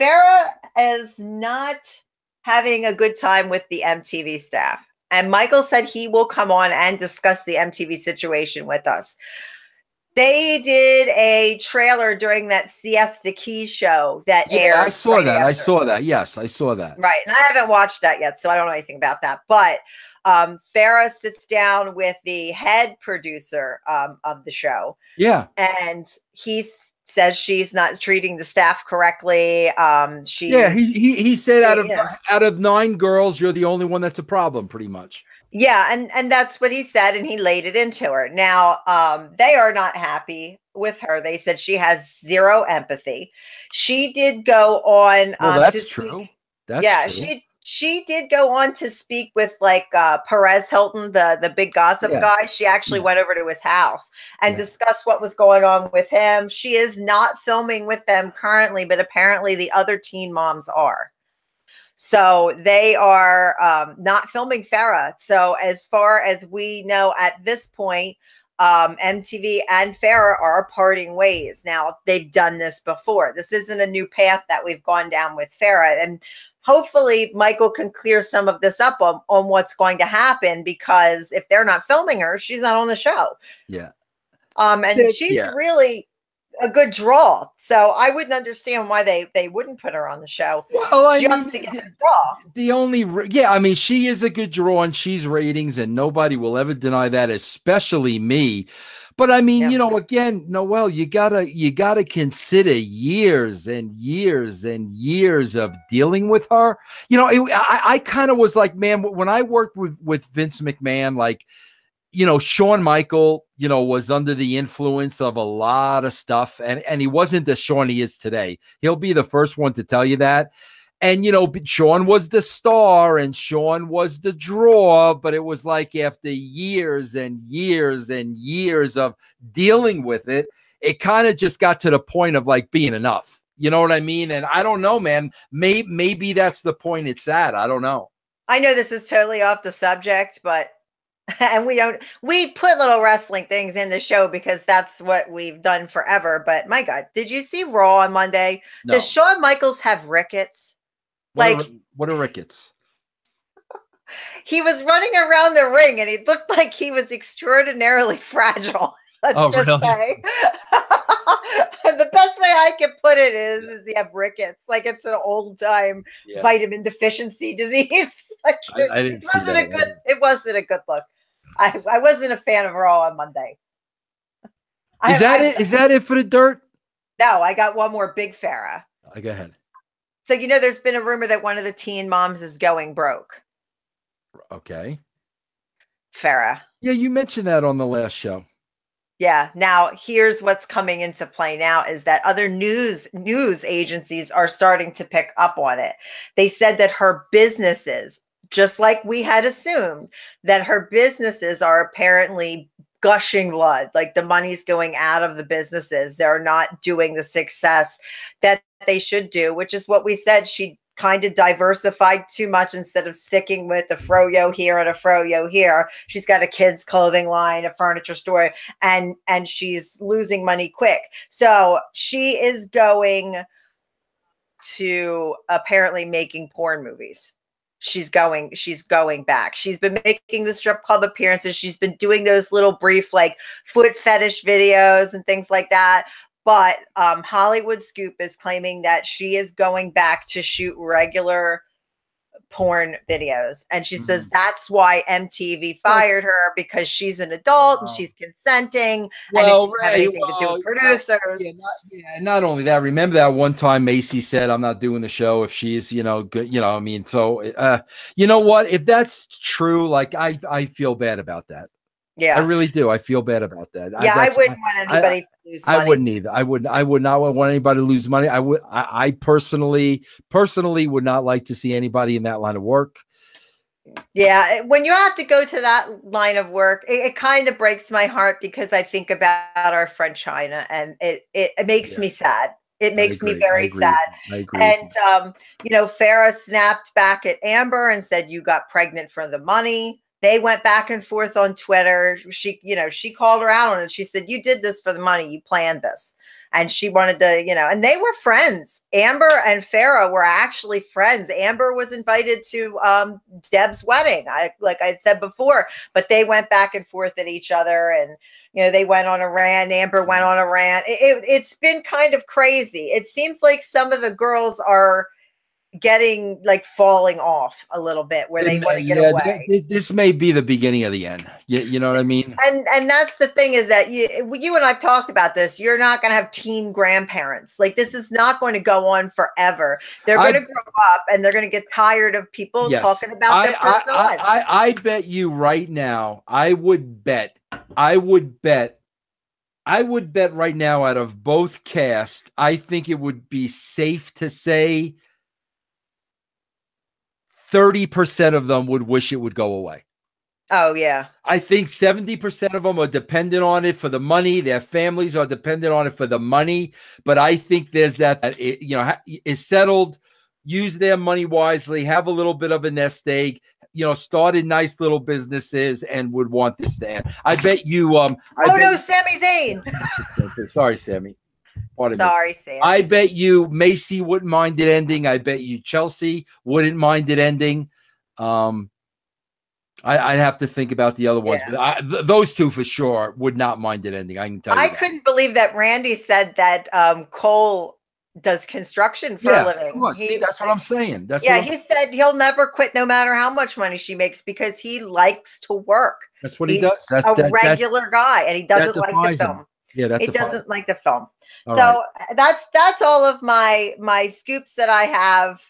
Farrah is not having a good time with the MTV staff. And Michael said he will come on and discuss the MTV situation with us. They did a trailer during that Siesta Key show that aired. I saw that. I saw that. Yes, I saw that. Right. And I haven't watched that yet, so I don't know anything about that. But Farrah sits down with the head producer of the show. Yeah. And he says she's not treating the staff correctly. He said out of 9 girls, you're the only one that's a problem, pretty much. Yeah, and that's what he said, and he laid it into her. Now, they are not happy with her. They said she has zero empathy. She did go on. Well, that's true. That's true. She did go on to speak with like Perez Hilton, the big gossip guy. She actually went over to his house and discussed what was going on with him. She is not filming with them currently, but apparently the other teen moms are. So they are not filming Farrah. So as far as we know at this point, MTV and Farrah are parting ways. Now, they've done this before. This isn't a new path that we've gone down with Farrah. And hopefully Michael can clear some of this up on what's going to happen, because if they're not filming her, she's not on the show. Yeah. And she's really a good draw. So I wouldn't understand why they wouldn't put her on the show. Well, to get the draw. She is a good draw and she's ratings, and nobody will ever deny that, especially me. But I mean, again, Noelle, you gotta consider years and years and years of dealing with her. I kind of was like, man, when I worked with Vince McMahon, like, Shawn Michael, was under the influence of a lot of stuff, and he wasn't the Shawn he is today. He'll be the first one to tell you that. And, Shawn was the star and Shawn was the draw, but it was like after years and years and years of dealing with it, it kind of just got to the point of like being enough. You know what I mean? And I don't know, man, maybe that's the point it's at. I don't know. I know this is totally off the subject, but and we put little wrestling things in the show because that's what we've done forever. But my God, did you see Raw on Monday? No. Does Shawn Michaels have rickets? What are rickets? He was running around the ring and he looked like he was extraordinarily fragile. Let's just say. The best way I can put it is he have rickets, like it's an old time vitamin deficiency disease. Like I didn't see that. It wasn't a good look. I wasn't a fan of Raw on Monday. Is that it for the dirt? No, I got one more big Farrah. Go ahead. So, there's been a rumor that one of the teen moms is going broke. Okay. Farrah. Yeah, you mentioned that on the last show. Yeah. Now, here's what's coming into play now is that other news agencies are starting to pick up on it. They said that her businesses, just like we had assumed, that her businesses are apparently gushing blood, like the money's going out of the businesses. They're not doing the success that they should do, which is what we said. She kind of diversified too much instead of sticking with a froyo here and a froyo here. She's got a kids clothing line, a furniture store, and she's losing money quick. So she is going to apparently making porn movies. She's going back. She's been making the strip club appearances. She's been doing those little brief like foot fetish videos and things like that. But Hollywood Scoop is claiming that she is going back to shoot regular porn videos. And she says that's why MTV fired her, because she's an adult and she's consenting. Well, and anything to do with producers. Not only that, remember that one time Macy said, I'm not doing the show if she's, good, I mean, so, you know what, if that's true, like I feel bad about that. Yeah, I really do. I feel bad about that. Yeah, I wouldn't want anybody to lose money. I wouldn't either. I would not want anybody to lose money. I personally would not like to see anybody in that line of work. Yeah, when you have to go to that line of work, it kind of breaks my heart because I think about our friend China, and it makes me sad. It makes me I very agree. sad. I agree. And, Farrah snapped back at Amber and said, you got pregnant for the money. They went back and forth on Twitter. She called her out on it. She said, you did this for the money. You planned this. And she wanted to, and they were friends. Amber and Farrah were actually friends. Amber was invited to Deb's wedding, like I had said before, but they went back and forth at each other, and they went on a rant. Amber went on a rant. It's been kind of crazy. It seems like some of the girls are getting like falling off a little bit, where they want to get away. This may be the beginning of the end. You know what I mean? And that's the thing, is that you and I've talked about this. You're not going to have teen grandparents. Like, this is not going to go on forever. They're going to grow up, and they're going to get tired of people talking about their personal lives. I bet you right now, I would bet right now, out of both casts, I think it would be safe to say 30% of them would wish it would go away. Oh, yeah. I think 70% of them are dependent on it for the money. Their families are dependent on it for the money. But I think there's that is settled, use their money wisely, have a little bit of a nest egg, started nice little businesses, and would want this to end. I bet you. Sami Zayn. Sorry, Sammy. Sorry, Sam. I bet you Macy wouldn't mind it ending. I bet you Chelsea wouldn't mind it ending. I'd have to think about the other ones, but those two for sure would not mind it ending. I can tell you. I couldn't believe that Randy said that Cole does construction for a living. See, that's what I'm saying. He said he'll never quit no matter how much money she makes, because he likes to work. That's what he does. He's a regular guy, and he doesn't like the film. He doesn't like the film. That's all of my scoops that I have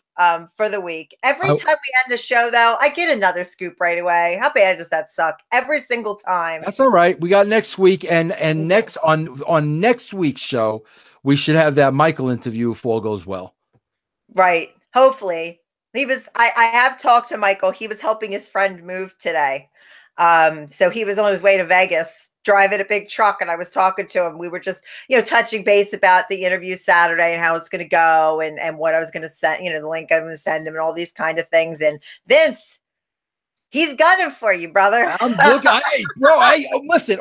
for the week. Every time we end the show, though, I get another scoop right away. How bad does that suck? Every single time. That's all right. We got next week, and next on next week's show, we should have that Michael interview if all goes well. Right. Hopefully. I have talked to Michael. He was helping his friend move today. So he was on his way to Vegas, driving a big truck, and I was talking to him. We were just, touching base about the interview Saturday and how it's going to go, and what I was going to send, the link I'm going to send him, and all these kind of things. And Vince, he's gunning for you, brother. Listen,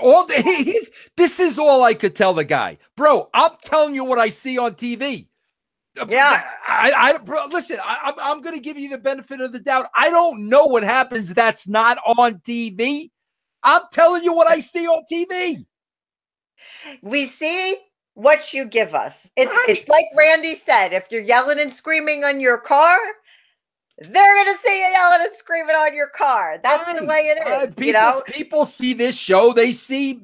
this is all I could tell the guy, bro. I'm telling you what I see on TV. Yeah. Listen, I'm going to give you the benefit of the doubt. I don't know what happens that's not on TV. I'm telling you what I see on TV. We see what you give us. It's like Randy said, if you're yelling and screaming on your car, they're going to see you yelling and screaming on your car. That's the way it is. People see this show. They see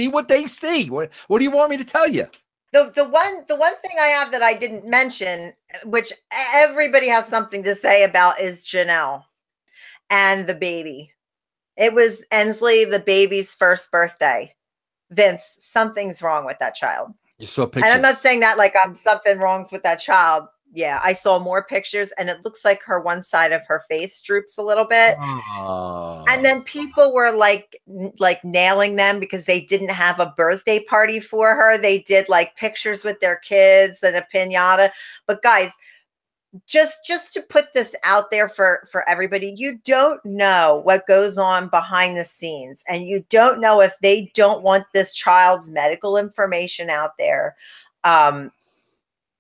what they see. What do you want me to tell you? The one thing I have that I didn't mention, which everybody has something to say about, is Janelle and the baby. It was Ensley, the baby's first birthday. Vince, something's wrong with that child. You saw pictures. And I'm not saying that like something wrong's with that child. Yeah, I saw more pictures, and it looks like one side of her face droops a little bit. And then people were like nailing them because they didn't have a birthday party for her. They did like pictures with their kids and a piñata. But guys, just to put this out there for everybody, you don't know what goes on behind the scenes, and you don't know if they don't want this child's medical information out there.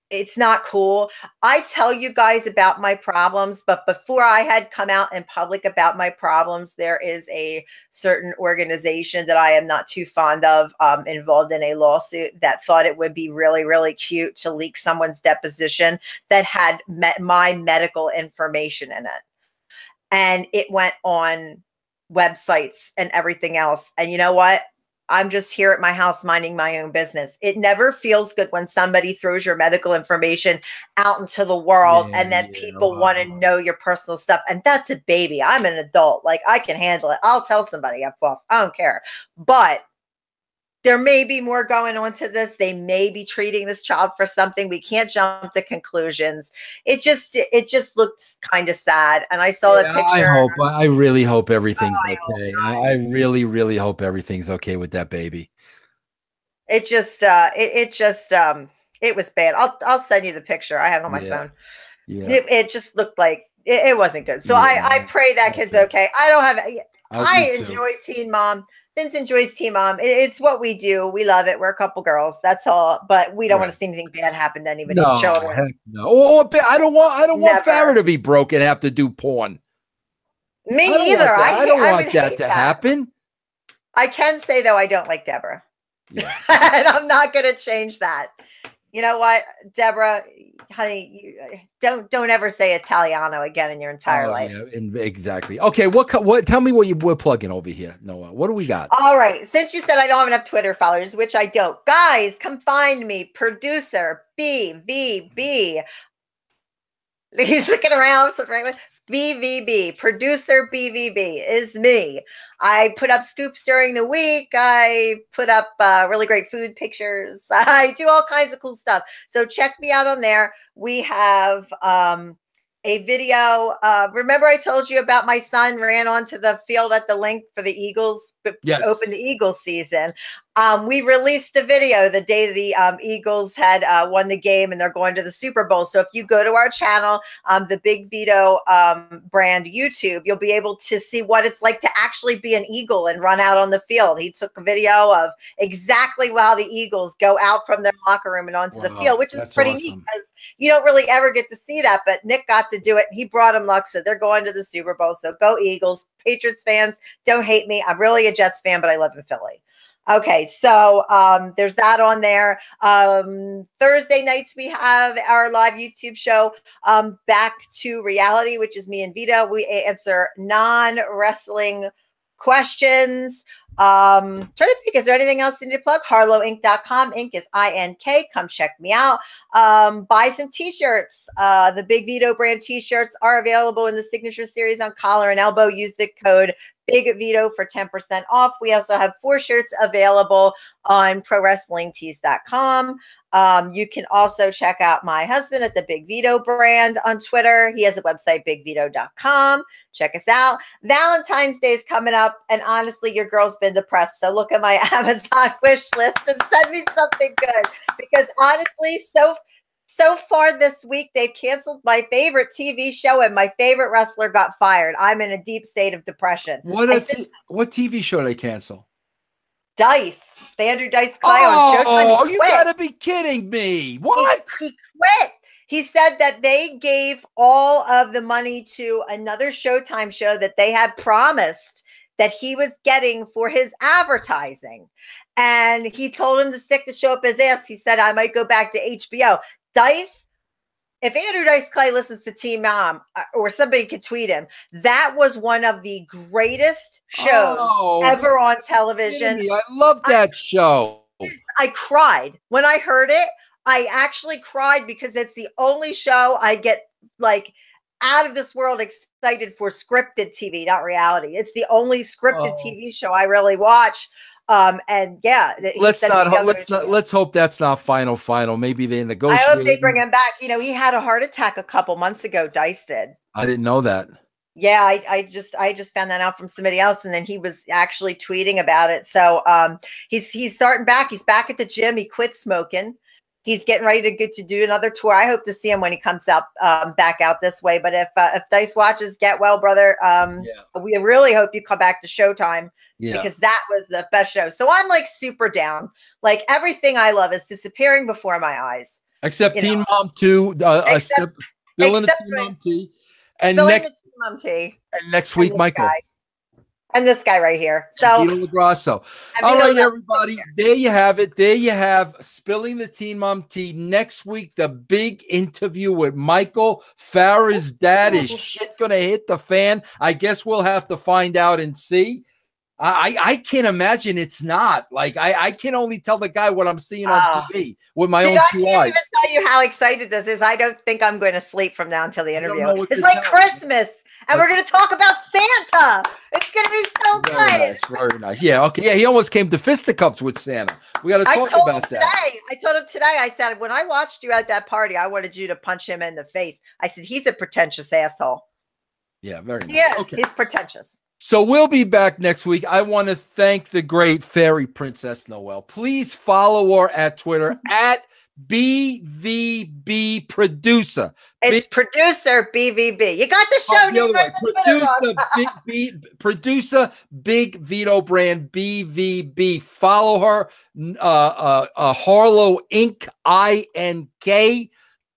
It's not cool. I tell you guys about my problems, but before I had come out in public about my problems, there is a certain organization that I am not too fond of, involved in a lawsuit, that thought it would be really, really cute to leak someone's deposition that had my medical information in it. And it went on websites and everything else. And you know what? I'm just here at my house minding my own business. It never feels good when somebody throws your medical information out into the world, and then people want to know your personal stuff. And that's a baby. I'm an adult. Like, I can handle it. I'll tell somebody I'm off. I don't care. But there may be more going on to this. They may be treating this child for something. We can't jump to conclusions. It just looks kind of sad. And I saw the picture. I really hope everything's okay. I really, really hope everything's okay with that baby. It just It was bad. I'll send you the picture. I have it on my phone. Yeah. It just looked like it wasn't good. So I pray that kid's okay. I don't have. I enjoy Teen Mom. Vince enjoys Teen Mom. It's what we do. We love it. We're a couple girls. That's all. But we don't want to see anything bad happen to anybody's children. Heck no. I don't want Farrah to be broke and have to do porn. Me either. I don't want that to happen. I can say though, I don't like Deborah. Yeah. And I'm not going to change that. You know what, Deborah, honey, don't ever say Italiano again in your entire life. Yeah, exactly. Okay, what? Tell me what we're plugging over here, Noah. What do we got? All right. Since you said I don't have enough Twitter followers, which I don't, guys, come find me, producer BVB. He's looking around. BVB, producer BVB is me. I put up scoops during the week. I put up really great food pictures. I do all kinds of cool stuff. So check me out on there. We have a video. Remember I told you about my son ran onto the field at the link for the Eagles, open the Eagles season. We released the video the day the Eagles had won the game and they're going to the Super Bowl. So if you go to our channel, the Big Vito brand YouTube, you'll be able to see what it's like to actually be an Eagle and run out on the field. He took a video of exactly how the Eagles go out from their locker room and onto the field, which is pretty neat because you don't really ever get to see that. But Nick got to do it. He brought him luck. So they're going to the Super Bowl. So go Eagles. Patriots fans, don't hate me. I'm really a Jets fan, but I live in Philly. Okay, so there's that on there. Thursday nights, we have our live YouTube show, Back to Reality, which is me and Vito. We answer non-wrestling questions. Trying to think, is there anything else you need to plug? HarlowInc.com. Inc is INK. Come check me out. Buy some t-shirts. The Big Vito brand t-shirts are available in the signature series on collar and elbow. Use the code Big Vito for 10% off. We also have 4 shirts available on ProWrestlingTees.com. You can also check out my husband at the Big Vito brand on Twitter. He has a website, BigVito.com. Check us out. Valentine's Day is coming up, and honestly, your girl's been depressed. So look at my Amazon wish list and send me something good. Because honestly, so far this week, they've canceled my favorite TV show and my favorite wrestler got fired. I'm in a deep state of depression. What TV show they cancel? Dice. The Andrew Dice Clay on Showtime. Oh, you gotta be kidding me. What? He quit. He said that they gave all of the money to another Showtime show that they had promised that he was getting for his advertising. And he told him to stick the show up his ass. He said, I might go back to HBO. Dice, if Andrew Dice Clay listens to Team Mom or somebody could tweet him, that was one of the greatest shows ever on television. I love that show. I cried when I heard it. I actually cried because it's the only show I get like out of this world excited for scripted TV, not reality. It's the only scripted TV show I really watch. And yeah, let's hope that's not final. Maybe they negotiate. I hope they bring him back. You know, he had a heart attack a couple months ago. Dice did. I didn't know that. Yeah, I just found that out from somebody else, and then he was actually tweeting about it. So he's starting back. He's back at the gym. He quit smoking. He's getting ready to get to do another tour. I hope to see him when he comes out back out this way. But if Dice watches, get well, brother. We really hope you come back to Showtime. Yeah. Because that was the best show. So I'm like super down. Like everything I love is disappearing before my eyes. Except Teen Mom 2. Bill and the Teen Mom T. And next week, Michael. And this guy right here. So Vito Russo. All right, everybody. There you have it. There you have Spilling the Teen Mom Tea. Next week, the big interview with Michael. Farrah's dad. Is shit gonna hit the fan? I guess we'll have to find out and see. I can't imagine it's not. Like I can only tell the guy what I'm seeing on TV with my own 2 eyes. I can't even tell you how excited this is. I don't think I'm going to sleep from now until the interview. It's like Christmas, and we're going to talk about Santa. It's going to be so good. Nice, very nice. Yeah, okay. Yeah, he almost came to fisticuffs with Santa. We got to talk about that. I told him today. I said when I watched you at that party, I wanted you to punch him in the face. I said he's a pretentious asshole. Yeah, very nice. Yeah, okay. He's pretentious. So we'll be back next week. I want to thank the great fairy princess Noelle. Please follow her at Twitter at BVB producer. It's producer BVB. You got the show name right. Producer Big Vito Brand BVB. Follow her. Harlow Inc.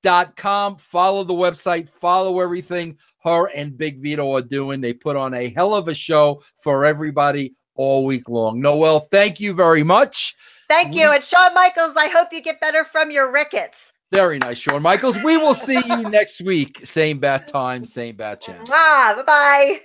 INK.com. Follow the website. Follow everything her and Big Vito are doing. They put on a hell of a show for everybody all week long. Noelle, thank you very much. Thank you. And Shawn Michaels, I hope you get better from your rickets. Very nice, Shawn Michaels. We will see you next week. Same bat time, same bat channel. Bye-bye.